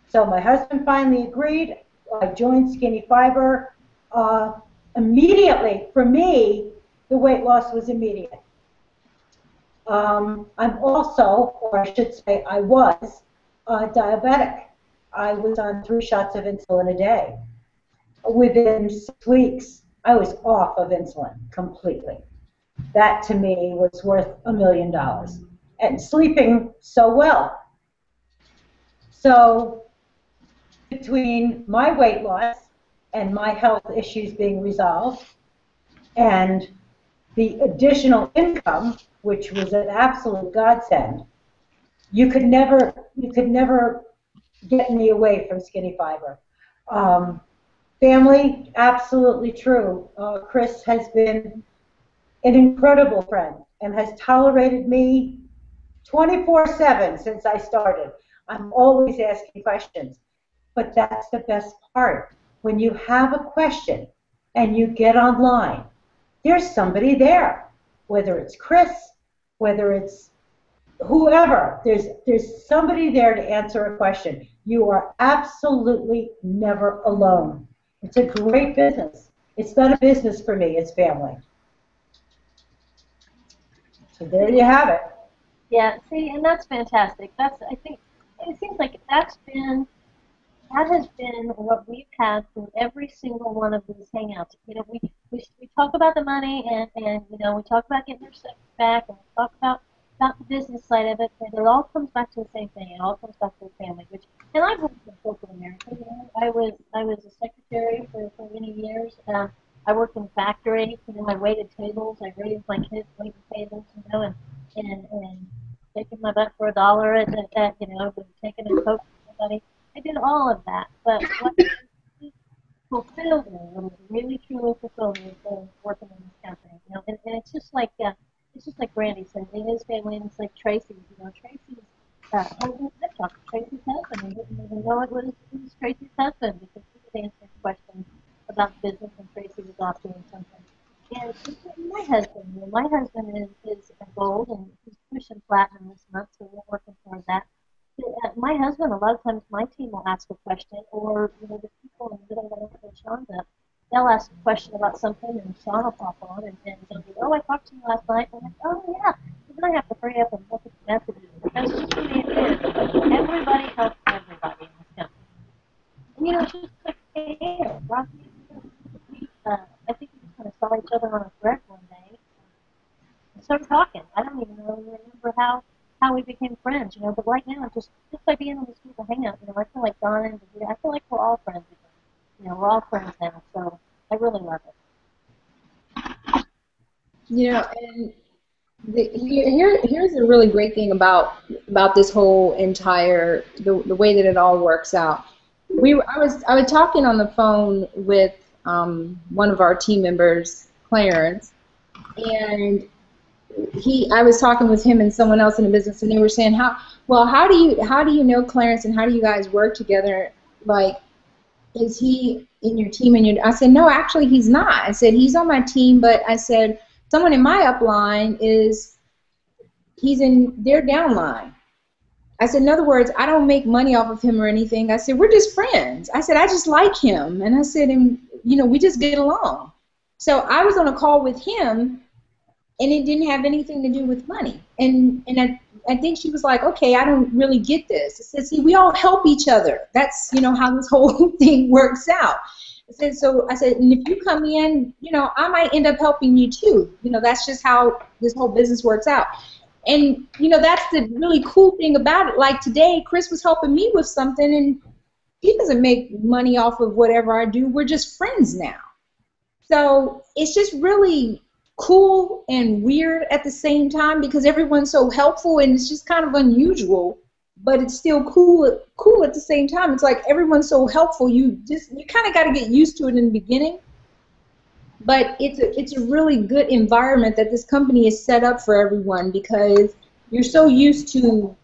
So my husband finally agreed. I joined Skinny Fiber. Immediately, for me, the weight loss was immediate. I'm also, or I should say I was, diabetic. I was on 3 shots of insulin a day. Within 6 weeks, I was off of insulin completely. That to me was worth $1 million. And sleeping so well. So between my weight loss and my health issues being resolved and the additional income, which was an absolute godsend, you could never get me away from Skinny Fiber. Family, absolutely true. Chris has been an incredible friend and has tolerated me 24/7 since I started. I'm always asking questions. But that's the best part. When you have a question and you get online, there's somebody there. Whether it's Chris, whether it's whoever, there's somebody there to answer a question. You are absolutely never alone. It's a great business. It's not a business for me, it's family. So there you have it. Yeah, see, and that's fantastic. I think, it seems like that has been what we've had through every single one of these hangouts. You know, we talk about the money and you know, we talk about getting our stuff back and we talk about the business side of it, but it all comes back to the same thing. It all comes back to the family. And I've worked in corporate America. You know, I was a secretary for many years. I worked in factory. You know, I waited tables. I raised my kids waiting tables. You know, and taking my butt for $1 at you know, taking a coke for somebody. I did all of that, but what fulfilled me, what really truly fulfilled me, was working in this company. You know, and it's just like Brandy said, it is family, and it's like Tracy's. You know, Tracy's husband. I talked to Tracy's husband and didn't even know it was Tracy's husband because he was answering questions about business and Tracy was off doing something. And my husband, my husband is a gold and he's pushing platinum this month, so we're working toward that. My husband, a lot of times my team will ask a question, or the people in the middle of Sean's up, they'll ask a question about something, and Sean will pop on, and they'll be, oh, I talked to you last night. And I'm like, oh yeah, then I have to hurry up and look at the messages because just really it is. Everybody helps everybody in this company. And it's just like, hey, Rocky, I think we just kind of saw each other on a thread one day and started talking. I don't even really remember how we became friends, but right now, just by being on this Google Hangout, I feel like Donna and Davida, I feel like we're all friends again. We're all friends now, so I really love it. And here's a really great thing about this whole entire the way that it all works out. I was talking on the phone with one of our team members, Clarence, and I was talking with him and someone else in the business, and they were saying how do you know Clarence and how do you guys work together? Like, is he in your team? I said, no, actually he's not. I said, he's on my team, but I said, someone in my upline he's in their downline. I said, in other words, I don't make money off of him or anything. I said, we're just friends. I said, I just like him. And I said, and we just get along. So I was on a call with him, and it didn't have anything to do with money. And I think she was like, okay, I don't really get this. I said, see, we all help each other. That's, how this whole thing works out. I said, and if you come in, I might end up helping you too. That's just how this whole business works out. And, that's the really cool thing about it. Like today, Chris was helping me with something, and he doesn't make money off of whatever I do. We're just friends now. So it's just really cool and weird at the same time because everyone's so helpful, and it's just kind of unusual, but it's still cool at the same time. It's like everyone's so helpful, you kind of got to get used to it in the beginning. But it's a really good environment that this company is set up for everyone because you're so used to,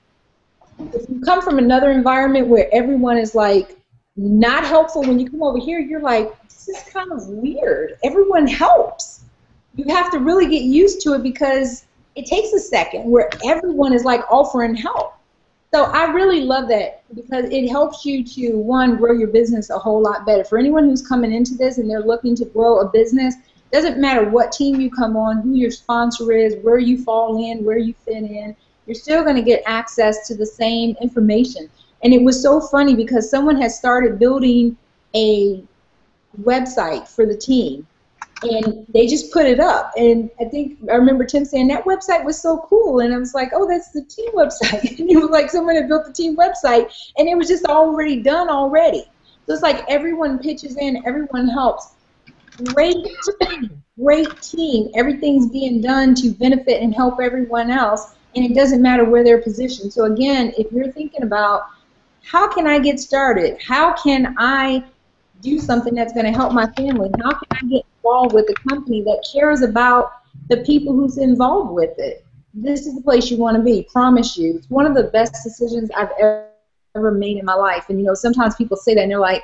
if you come from another environment where everyone is like not helpful, when you come over here, you're like, this is kind of weird. Everyone helps. You have to really get used to it because it takes a second where everyone is like offering help. So I really love that because it helps you to, one, grow your business a whole lot better. For anyone who's coming into this and they're looking to grow a business, doesn't matter what team you come on, who your sponsor is, where you fall in, where you fit in, you're still going to get access to the same information. And it was so funny because someone had started building a website for the team. And they just put it up, and I remember Tim saying that website was so cool, and I was like, oh, that's the team website. And it was like someone had built the team website, and it was just already done already. So it's like everyone pitches in, everyone helps. Great team. Everything's being done to benefit and help everyone else, and it doesn't matter where they're positioned. So again, if you're thinking about how can I get started, how can I do something that's going to help my family, how can I get involved with a company that cares about the people who's involved with it, this is the place you want to be. Promise you. It's one of the best decisions I've ever made in my life. And, sometimes people say that and they're like,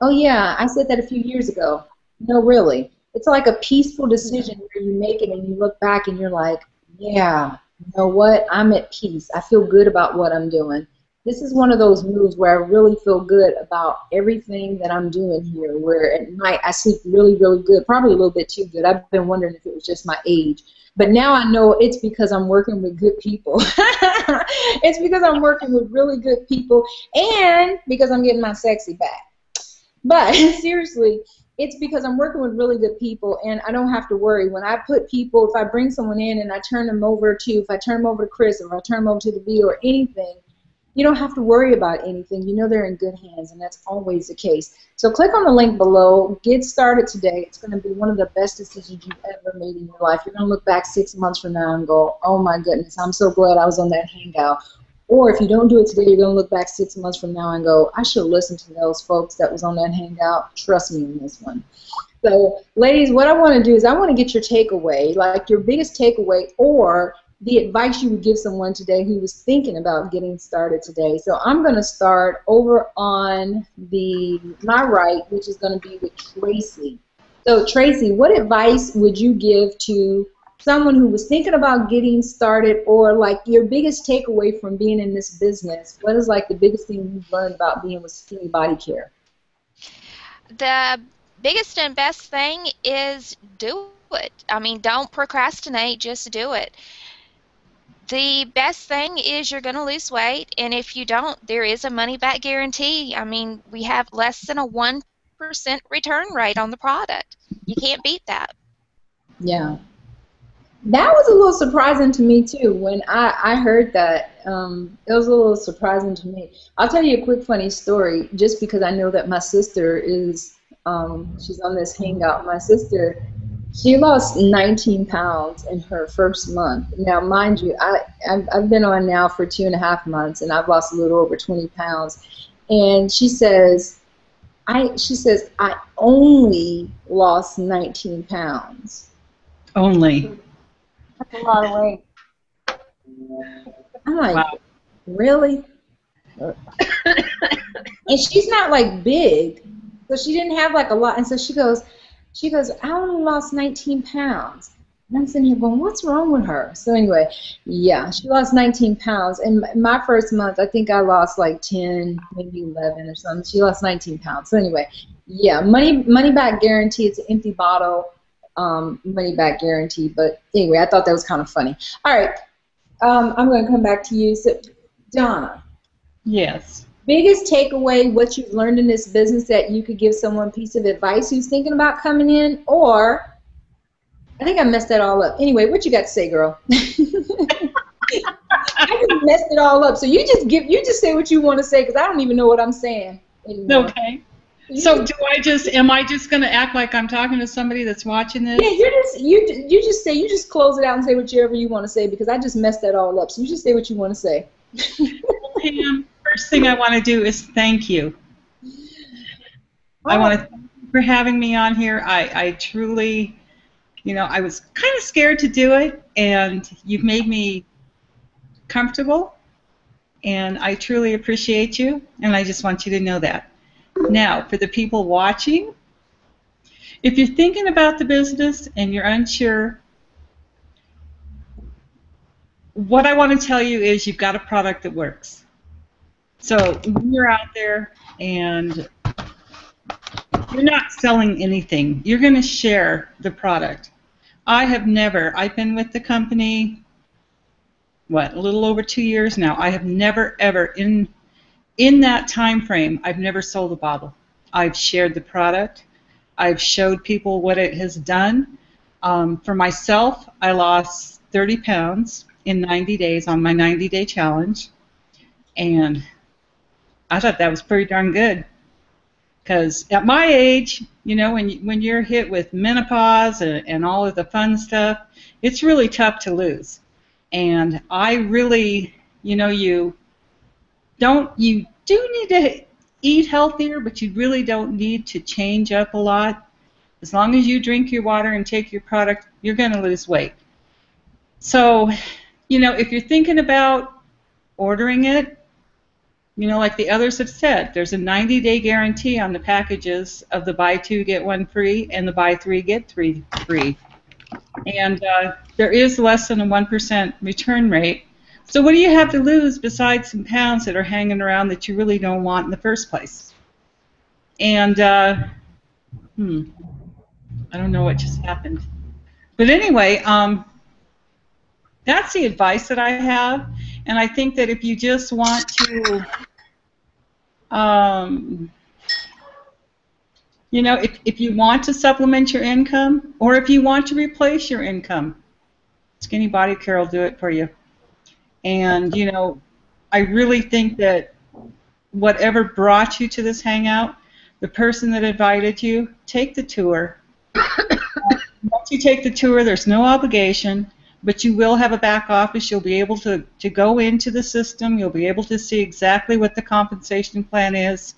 oh, yeah, I said that a few years ago. No, really. It's like a peaceful decision where you make it and you look back and you're like, yeah, you know what? I'm at peace. I feel good about what I'm doing. This is one of those moves where I really feel good about everything that I'm doing here, where at night I sleep really, really good, probably a little bit too good. I've been wondering if it was just my age. But now I know it's because I'm working with good people. It's because I'm working with really good people and because I'm getting my sexy back. But seriously, it's because I'm working with really good people and I don't have to worry. When I put people, if I bring someone in and I turn them over to, if I turn them over to Chris or I turn them over to the V or anything, you don't have to worry about anything. You know they're in good hands, and that's always the case. So click on the link below. Get started today. It's going to be one of the best decisions you've ever made in your life. You're going to look back 6 months from now and go, oh, my goodness, I'm so glad I was on that hangout. Or if you don't do it today, you're going to look back 6 months from now and go, I should have listened to those folks that was on that hangout. Trust me on this one. So, ladies, what I want to do is I want to get your takeaway, like your biggest takeaway or the advice you would give someone today who was thinking about getting started today. So I'm going to start over on my right, which is going to be with Tracy. So Tracy, what advice would you give to someone who was thinking about getting started, or like your biggest takeaway from being in this business? What is like the biggest thing you've learned about being with Skinny Body Care? The biggest and best thing is do it. I mean, don't procrastinate, just do it. The best thing is you're going to lose weight, and if you don't, there is a money-back guarantee. I mean, we have less than a 1% return rate on the product. You can't beat that. Yeah. That was a little surprising to me, too. When I heard that, it was a little surprising to me. I'll tell you a quick funny story, just because I know that my sister is, she's on this hangout. My sister, she lost 19 pounds in her first month. Now, mind you, I've been on now for 2.5 months, and I've lost a little over 20 pounds. And she says, I only lost 19 pounds. Only. That's a lot of weight. I'm like, Wow. really? And she's not like big, so she didn't have like a lot. And so she goes, I only lost 19 pounds. And I'm sitting here going, what's wrong with her? So anyway, yeah, she lost 19 pounds. And my first month, I think I lost like 10, maybe 11 or something. She lost 19 pounds. So anyway, yeah, money back guarantee. It's an empty bottle. Money back guarantee. But anyway, I thought that was kind of funny. All right, I'm going to come back to you. So, Donna. Yes. Biggest takeaway, what you've learned in this business that you could give someone a piece of advice who's thinking about coming in, or I think I messed that all up. Anyway, what you got to say, girl? I just messed it all up. So you just say what you want to say, because I don't even know what I'm saying anymore. Okay. So am I just going to act like I'm talking to somebody that's watching this? Yeah, you just close it out and say whatever you want to say, because I just messed that all up. So you just say what you want to say. Pam, first thing I want to do is thank you. I want to thank you for having me on here. I truly, I was kind of scared to do it, and you've made me comfortable, and I truly appreciate you, and I just want you to know that. Now, for the people watching, if you're thinking about the business and you're unsure, what I want to tell you is you've got a product that works. So when you're out there and you're not selling anything, you're going to share the product. I've been with the company, a little over 2 years now. I have never, ever, in that time frame, I've never sold a bottle. I've shared the product. I've showed people what it has done. For myself, I lost 30 pounds in 90 days on my 90-day challenge, and I thought that was pretty darn good, because at my age, when you're hit with menopause and all of the fun stuff, it's really tough to lose. And I really, you do need to eat healthier, but you really don't need to change up a lot. As long as you drink your water and take your product, you're going to lose weight. So, if you're thinking about ordering it, like the others have said, there's a 90-day guarantee on the packages of the buy 2, get 1 free and the buy 3, get 3 free. And there is less than a 1% return rate. So what do you have to lose besides some pounds that are hanging around that you really don't want in the first place? And, I don't know what just happened. But anyway, that's the advice that I have. And I think that if you just want to, if you want to supplement your income, or if you want to replace your income, Skinny Body Care will do it for you. And, I really think that whatever brought you to this hangout, the person that invited you, take the tour. Once you take the tour, there's no obligation, but you will have a back office. You'll be able to go into the system. You'll be able to see exactly what the compensation plan is,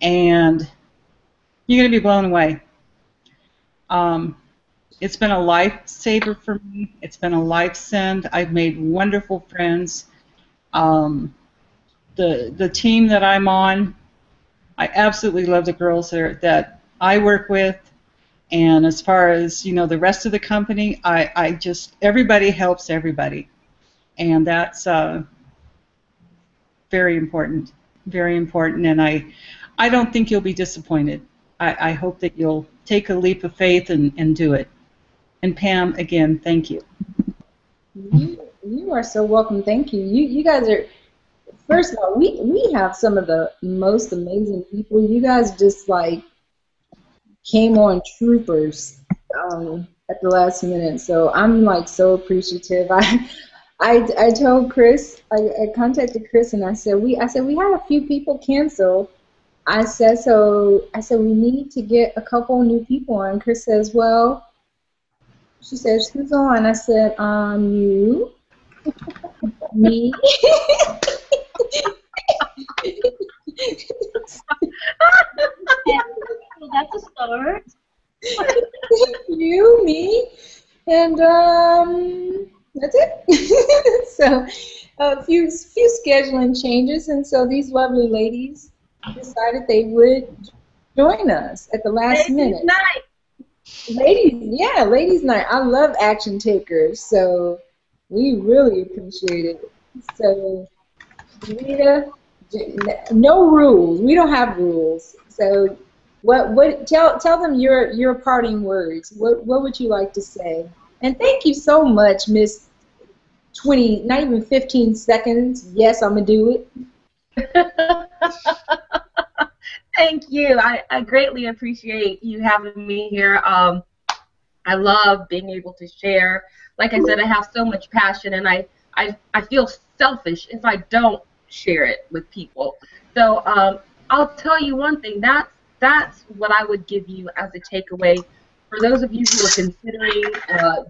and you're going to be blown away. It's been a lifesaver for me. It's been a life send. I've made wonderful friends. The team that I'm on, I absolutely love the girls that I work with. And as far as, you know, the rest of the company, I just, everybody helps everybody. And that's very important, very important. And I don't think you'll be disappointed. I hope that you'll take a leap of faith and do it. And Pam, again, thank you. You are so welcome. Thank you. You guys are, first of all, we have some of the most amazing people. You guys just like came on troopers at the last minute. So I'm like so appreciative. I told Chris, I contacted Chris and I said we had a few people cancel. I said we need to get a couple new people on. Chris says, well, she says, who's on? I said, you, me. Well, that's a start. You, me, and that's it. So a few scheduling changes, and so these lovely ladies decided they would join us at the last minute. Ladies' night. I love action takers, so we really appreciate it. So, Rita, no rules. We don't have rules. So, tell them your parting words. What would you like to say? And thank you so much, Miss 20, not even 15 seconds. Yes, I'm gonna do it. Thank you. I greatly appreciate you having me here. I love being able to share. Like I said, I have so much passion, and I feel selfish if I don't share it with people. So I'll tell you one thing. That's what I would give you as a takeaway. For those of you who are considering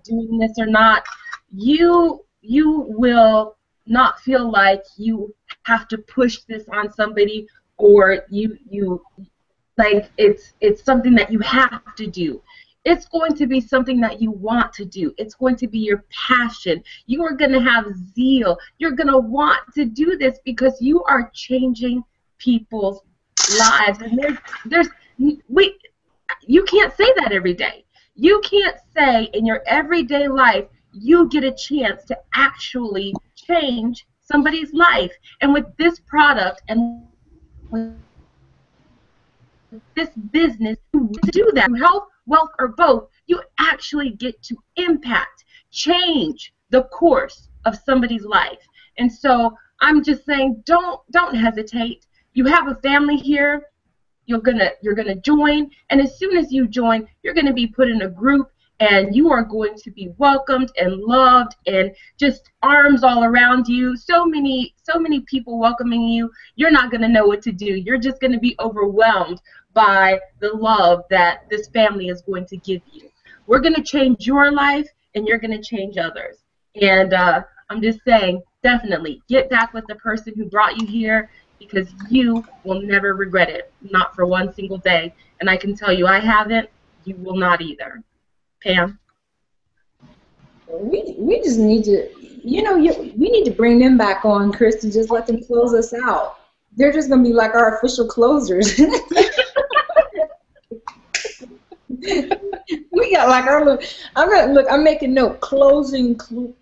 doing this or not, you will not feel like you have to push this on somebody, or you like it's something that you have to do. It's going to be something that you want to do. It's going to be your passion. You are going to have zeal. You're going to want to do this because you are changing people's lives. And you can't say that every day. You can't say in your everyday life you get a chance to actually change somebody's life. And with this product and with this business, you do that. Health, wealth, or both, you actually get to impact, change the course of somebody's life. And so I'm just saying, don't hesitate. You have a family here. You're gonna join, and as soon as you join, you're gonna be put in a group, and you are going to be welcomed and loved, and just arms all around you. So many people welcoming you. You're not gonna know what to do. You're just gonna be overwhelmed by the love that this family is going to give you. We're gonna change your life, and you're gonna change others. And I'm just saying, definitely get back with the person who brought you here, because you will never regret it, not for one single day. And I can tell you, I haven't. You will not either. Pam? We just need to, we need to bring them back on, Chris, and just let them close us out. They're just going to be like our official closers. We got like our little, I'm making note, closing crew.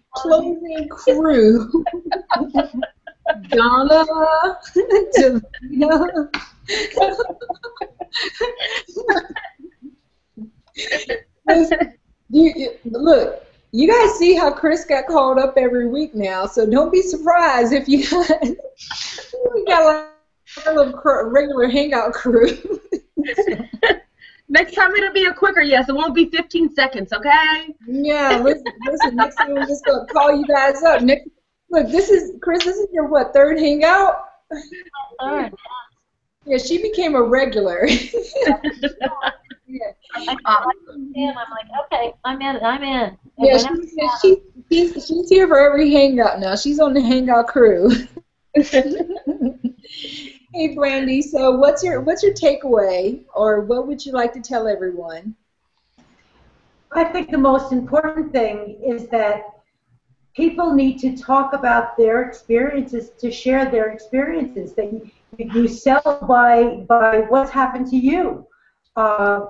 Donna, Davina. Look, you guys see how Chris got called up every week now, so don't be surprised if you guys, we got like a little regular hangout crew. Next time it'll be a quicker yes. It won't be 15 seconds, okay? Yeah, listen, next time I'm just going to call you guys up. Look, this is, Chris, this is your, what, third hangout? Third. Yeah, she became a regular. Yeah. I'm like, okay, I'm in. Yeah, she's here for every hangout now. She's on the hangout crew. Hey, Brandy. So, what's your takeaway, or what would you like to tell everyone? I think the most important thing is that people need to talk about their experiences, to share their experiences. That you sell by what's happened to you. Uh,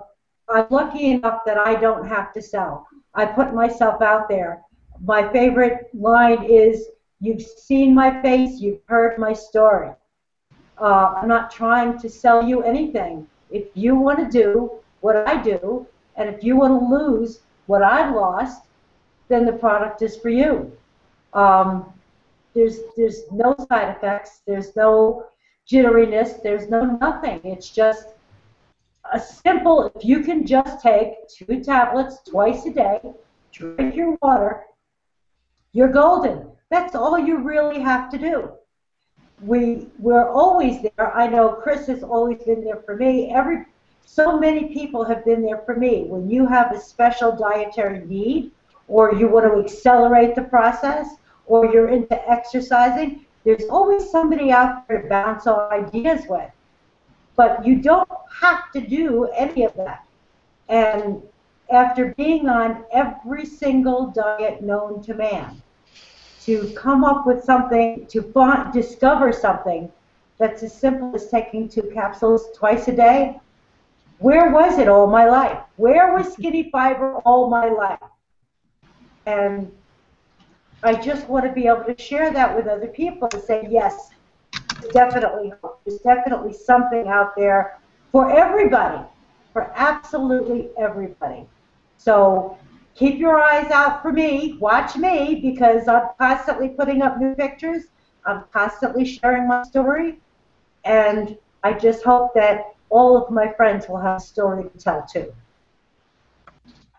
I'm lucky enough that I don't have to sell. I put myself out there. My favorite line is, "You've seen my face, you've heard my story." I'm not trying to sell you anything. If you want to do what I do, and if you want to lose what I lost, then the product is for you. Um, there's no side effects. There's no jitteriness. There's no nothing. It's just a simple. If you can just take 2 tablets twice a day, drink your water, you're golden. That's all you really have to do. We're always there. I know Chris has always been there for me. So many people have been there for me. When you have a special dietary need, or you want to accelerate the process, or you're into exercising, there's always somebody out there to bounce off ideas with. But you don't have to do any of that. And after being on every single diet known to man, to come up with something, to discover something that's as simple as taking 2 capsules twice a day. Where was it all my life? Where was Skinny Fiber all my life? And I just want to be able to share that with other people and say, yes, there's definitely hope. There's definitely something out there for everybody, for absolutely everybody. So keep your eyes out for me. Watch me, because I'm constantly putting up new pictures. I'm constantly sharing my story. And I just hope that all of my friends will have a story to tell too.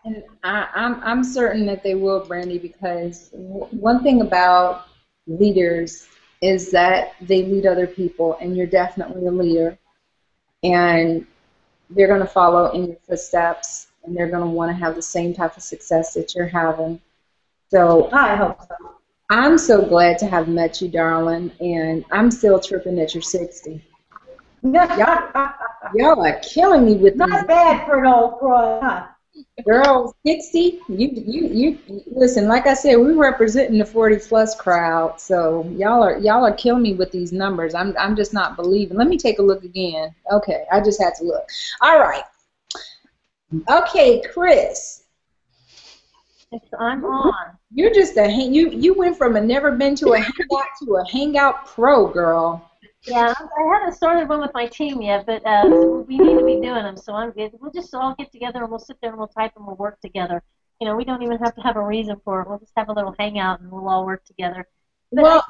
And I'm certain that they will, Brandy, because one thing about leaders is that they lead other people, and you're definitely a leader. And they're going to follow in your footsteps, and they're going to want to have the same type of success that you're having. So I hope so. I'm so glad to have met you, darling, and I'm still tripping that you're 60. Y'all are killing me with Not these. bad for an old broad, huh? Girl, 60. You listen. Like I said, we're representing the 40+ crowd. So y'all are killing me with these numbers. I'm just not believing. Let me take a look again. Okay, I just had to look. All right. Okay, Chris. I'm on. You're just you went from a never been to a hangout to a hangout pro, girl. Yeah, I haven't started one with my team yet, but we need to be doing them, so I'm good. We'll just all get together and we'll sit there and we'll type and we'll work together. You know, we don't even have to have a reason for it. We'll just have a little hangout and we'll all work together. But Well,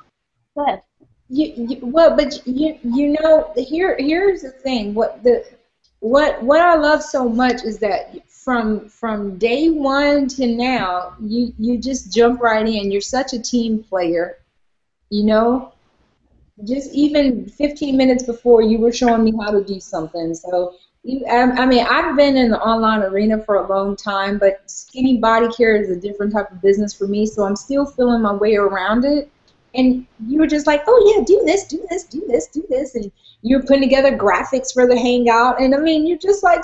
go ahead. But you know, here's the thing. What I love so much is that from day one to now, you just jump right in. You're such a team player, you know. Just even 15 minutes before, you were showing me how to do something. So, I mean, I've been in the online arena for a long time, but skinny body care is a different type of business for me, so I'm still feeling my way around it. And you were just like, oh, yeah, do this, do this, do this, do this. And you're putting together graphics for the hangout. And, I mean, you're just like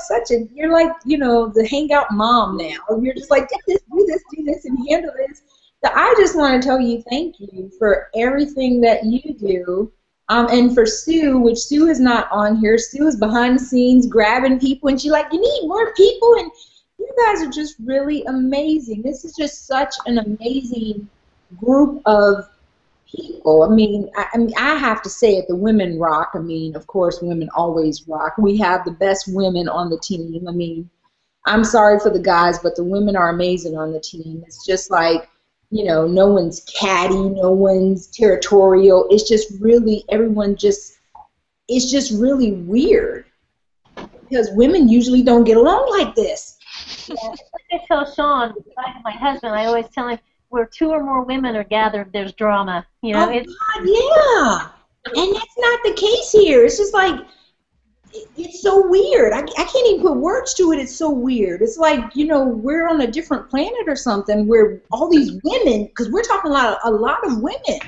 you're like, you know, the hangout mom now. You're just like, do this, do this, do this, and handle this. So I just want to tell you thank you for everything that you do. And for Sue, which Sue is not on here. Sue is behind the scenes grabbing people, and she's like, you need more people, and you guys are just really amazing. This is just such an amazing group of people. I mean, I have to say it, the women rock. I mean, of course, women always rock. We have the best women on the team. I mean, I'm sorry for the guys, but the women are amazing on the team. It's just like, you know, no one's catty, no one's territorial. It's just really, it's just really weird because women usually don't get along like this. Yeah, like I tell Sean, my husband, I always tell him, where 2 or more women are gathered, there's drama. You know, God, yeah. And that's not the case here. It's just like, it's so weird. I can't even put words to it. It's so weird. It's like, you know, we're on a different planet or something where all these women, because we're talking a lot of women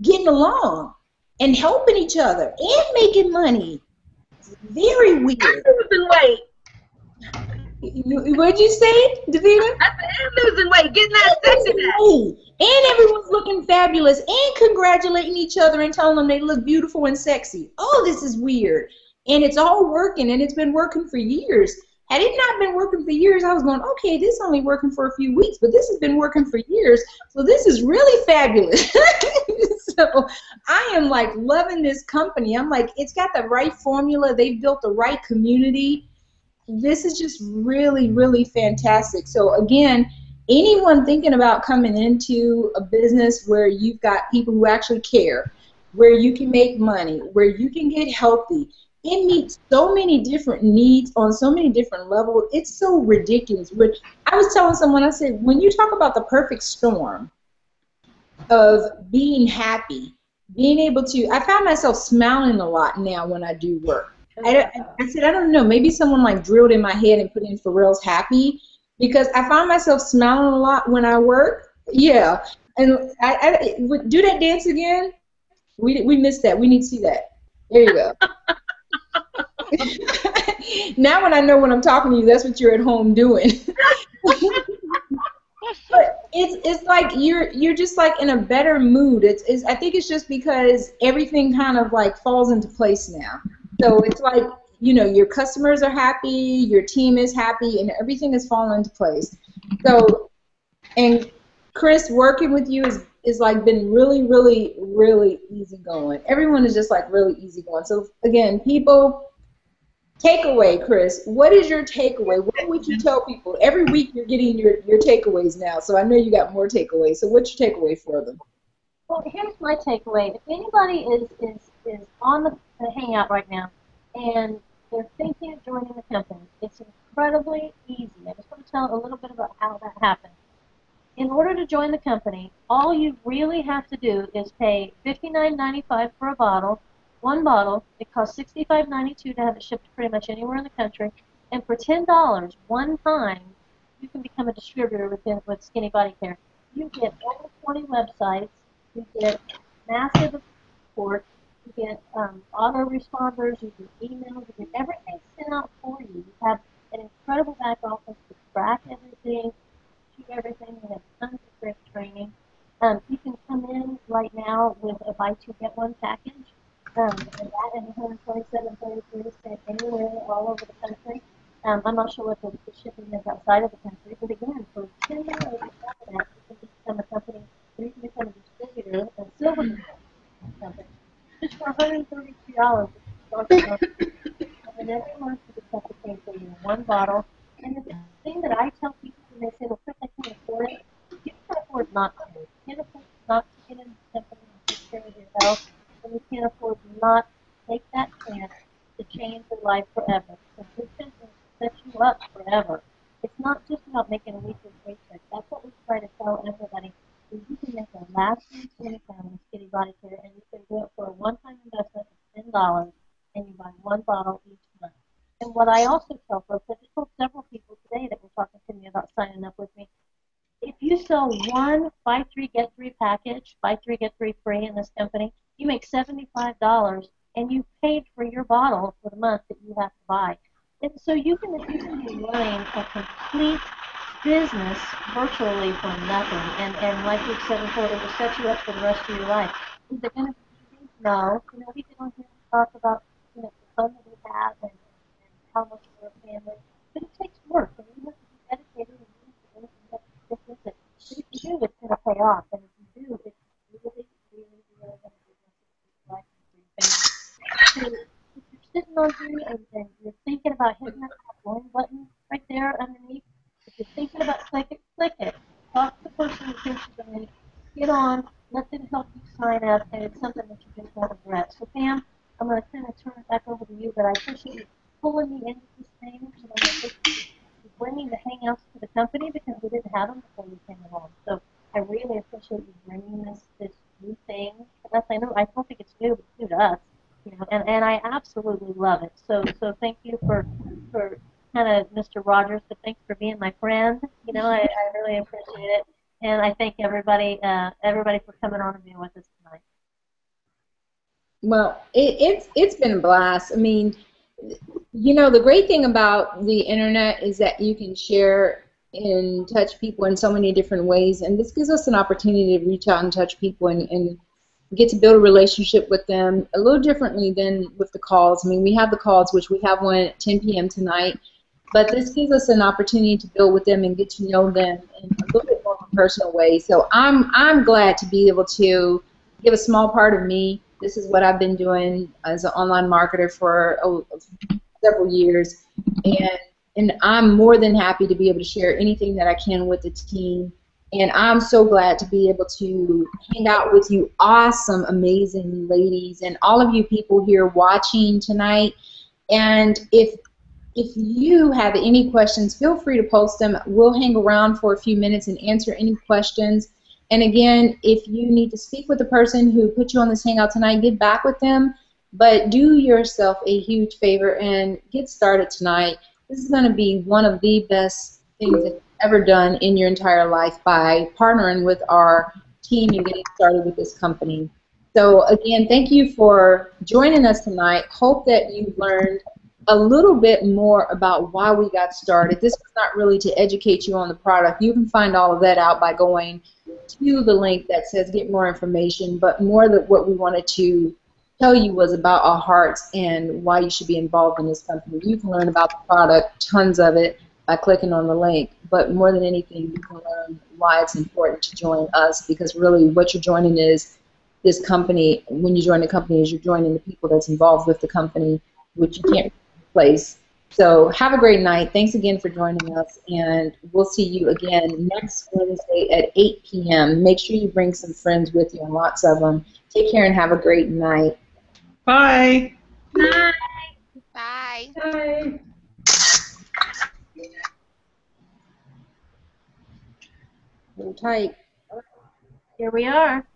getting along and helping each other and making money. It's very weird. Wait. What'd you say, Davina? I said, and losing weight, getting that sexy back. And everyone's looking fabulous and congratulating each other and telling them they look beautiful and sexy. Oh, this is weird. And it's all working, and it's been working for years. Had it not been working for years, I was going, okay, this is only working for a few weeks, but this has been working for years, so this is really fabulous. So I am like loving this company. I'm like, it's got the right formula. They've built the right community. This is just really, really fantastic. So again, anyone thinking about coming into a business where you've got people who actually care, where you can make money, where you can get healthy, it meets so many different needs on so many different levels. It's so ridiculous. But I was telling someone, I said, when you talk about the perfect storm of being happy, being able to, I found myself smiling a lot now when I do work. I said, I don't know, maybe someone like drilled in my head and put in Pharrell's Happy, because I find myself smiling a lot when I work. Yeah. And I do that dance again. We missed that. We need to see that. There you go. Now when I know when I'm talking to you, that's what you're at home doing. But it's like you're just like in a better mood. It's I think it's just because everything kind of like falls into place now. So it's like, you know, your customers are happy, your team is happy, and everything is falling into place. So, and Chris, working with you is like been really, really, really easy going. Everyone is just like really easy going. So again, people. Takeaway, Chris. What is your takeaway? What would you tell people? Every week you're getting your takeaways now, so I know you got more takeaways. So what's your takeaway for them? Well, here's my takeaway. If anybody is on the Hangout right now and they're thinking of joining the company, it's incredibly easy. I just want to tell a little bit about how that happens. In order to join the company, all you really have to do is pay $59.95 for a bottle. One bottle, it costs $65.92 to have it shipped pretty much anywhere in the country, and for $10 one time, you can become a distributor with Skinny Body Care. You get over 20 websites, you get massive support, you get autoresponders, you get emails, you get everything sent out for you. You have an incredible back office to track everything, do everything. You have tons of great training. You can come in right now with a buy two get one package. And that and 127.33 sent anywhere all over the country. I'm not sure what the shipping is outside of the country, but again, for $10 you can become a company, or you can become a distributor, a silver company, just for $132. And every month you just have to pay for your one bottle. And the thing that I tell people when they say, well, Chris, I can't afford it, you can't afford not to. You can't afford not to get in the company and take care of your health. And you can't afford not to take that chance to change your life forever. Because this business sets you up forever. It's not just about making a weekly paycheck. That's what we try to tell everybody. Is you can make a lasting income in Skinny Body Care, and you can do it for a one-time investment of $10, and you buy one bottle each month. And what I also tell folks, I just told several people today that were talking to me about signing up with me, if you sell one buy three get three package, buy three get three free in this company, you make $75, and you paid for your bottle for the month that you have to buy. And so you can be running a complete business virtually from nothing. And like we've said before, it will set you up for the rest of your life. Is it going to be easy? No. You know, we get on here and talk about, you know, the fun that we have and how much we're a family. But it takes work, and you have to be dedicated, and you have to stick with it. But if you do, it's going to pay off. And if you do, it's really, really, really going to be life for your family. So if you're sitting on here and you're thinking about hitting that join button right there underneath, if you're thinking about click it. Talk to the person who thinks you're going to get on, let them help you sign up, and it's something that you just won't regret. So Pam, I'm going to kind of turn it back over to you, but I appreciate you pulling me into this thing, and I appreciate you bringing the Hangouts to the company because we didn't have them before you came along. So I really appreciate you bringing this new thing to us. I don't think it's new, but it's new to us, you know, and I absolutely love it. So thank you for kind of Mr. Rogers, but thanks for being my friend. You know, I really appreciate it, and I thank everybody for coming on and being with us tonight. Well, it's been a blast. I mean, You know, the great thing about the internet is that you can share and touch people in so many different ways, and this gives us an opportunity to reach out and touch people and get to build a relationship with them a little differently than with the calls. I mean, we have the calls, which we have one at 10 p.m. tonight, but this gives us an opportunity to build with them and get to know them in a little bit more of a personal way. So I'm glad to be able to give a small part of me. This is what I've been doing as an online marketer for several years, and I'm more than happy to be able to share anything that I can with the team. And I'm so glad to be able to hang out with you awesome, amazing ladies, and all of you people here watching tonight. And if you have any questions, feel free to post them. We'll hang around for a few minutes and answer any questions. And again, if you need to speak with the person who put you on this hangout tonight, get back with them. But do yourself a huge favor and get started tonight. This is going to be one of the best things that you've ever done in your entire life by partnering with our team and getting started with this company. So again, thank you for joining us tonight. Hope that you learned a little bit more about why we got started. This was not really to educate you on the product. You can find all of that out by going to the link that says get more information, but more that what we wanted to tell you was about our hearts and why you should be involved in this company. You can learn about the product, tons of it, by clicking on the link, but more than anything, you can learn why it's important to join us, because really what you're joining is this company. When you join the company, is you're joining the people that's involved with the company, which you can't replace. So have a great night. Thanks again for joining us, and we'll see you again next Wednesday at 8 p.m. Make sure you bring some friends with you, and lots of them. Take care and have a great night. Bye. Bye. Bye. Bye. Hold tight. Here we are.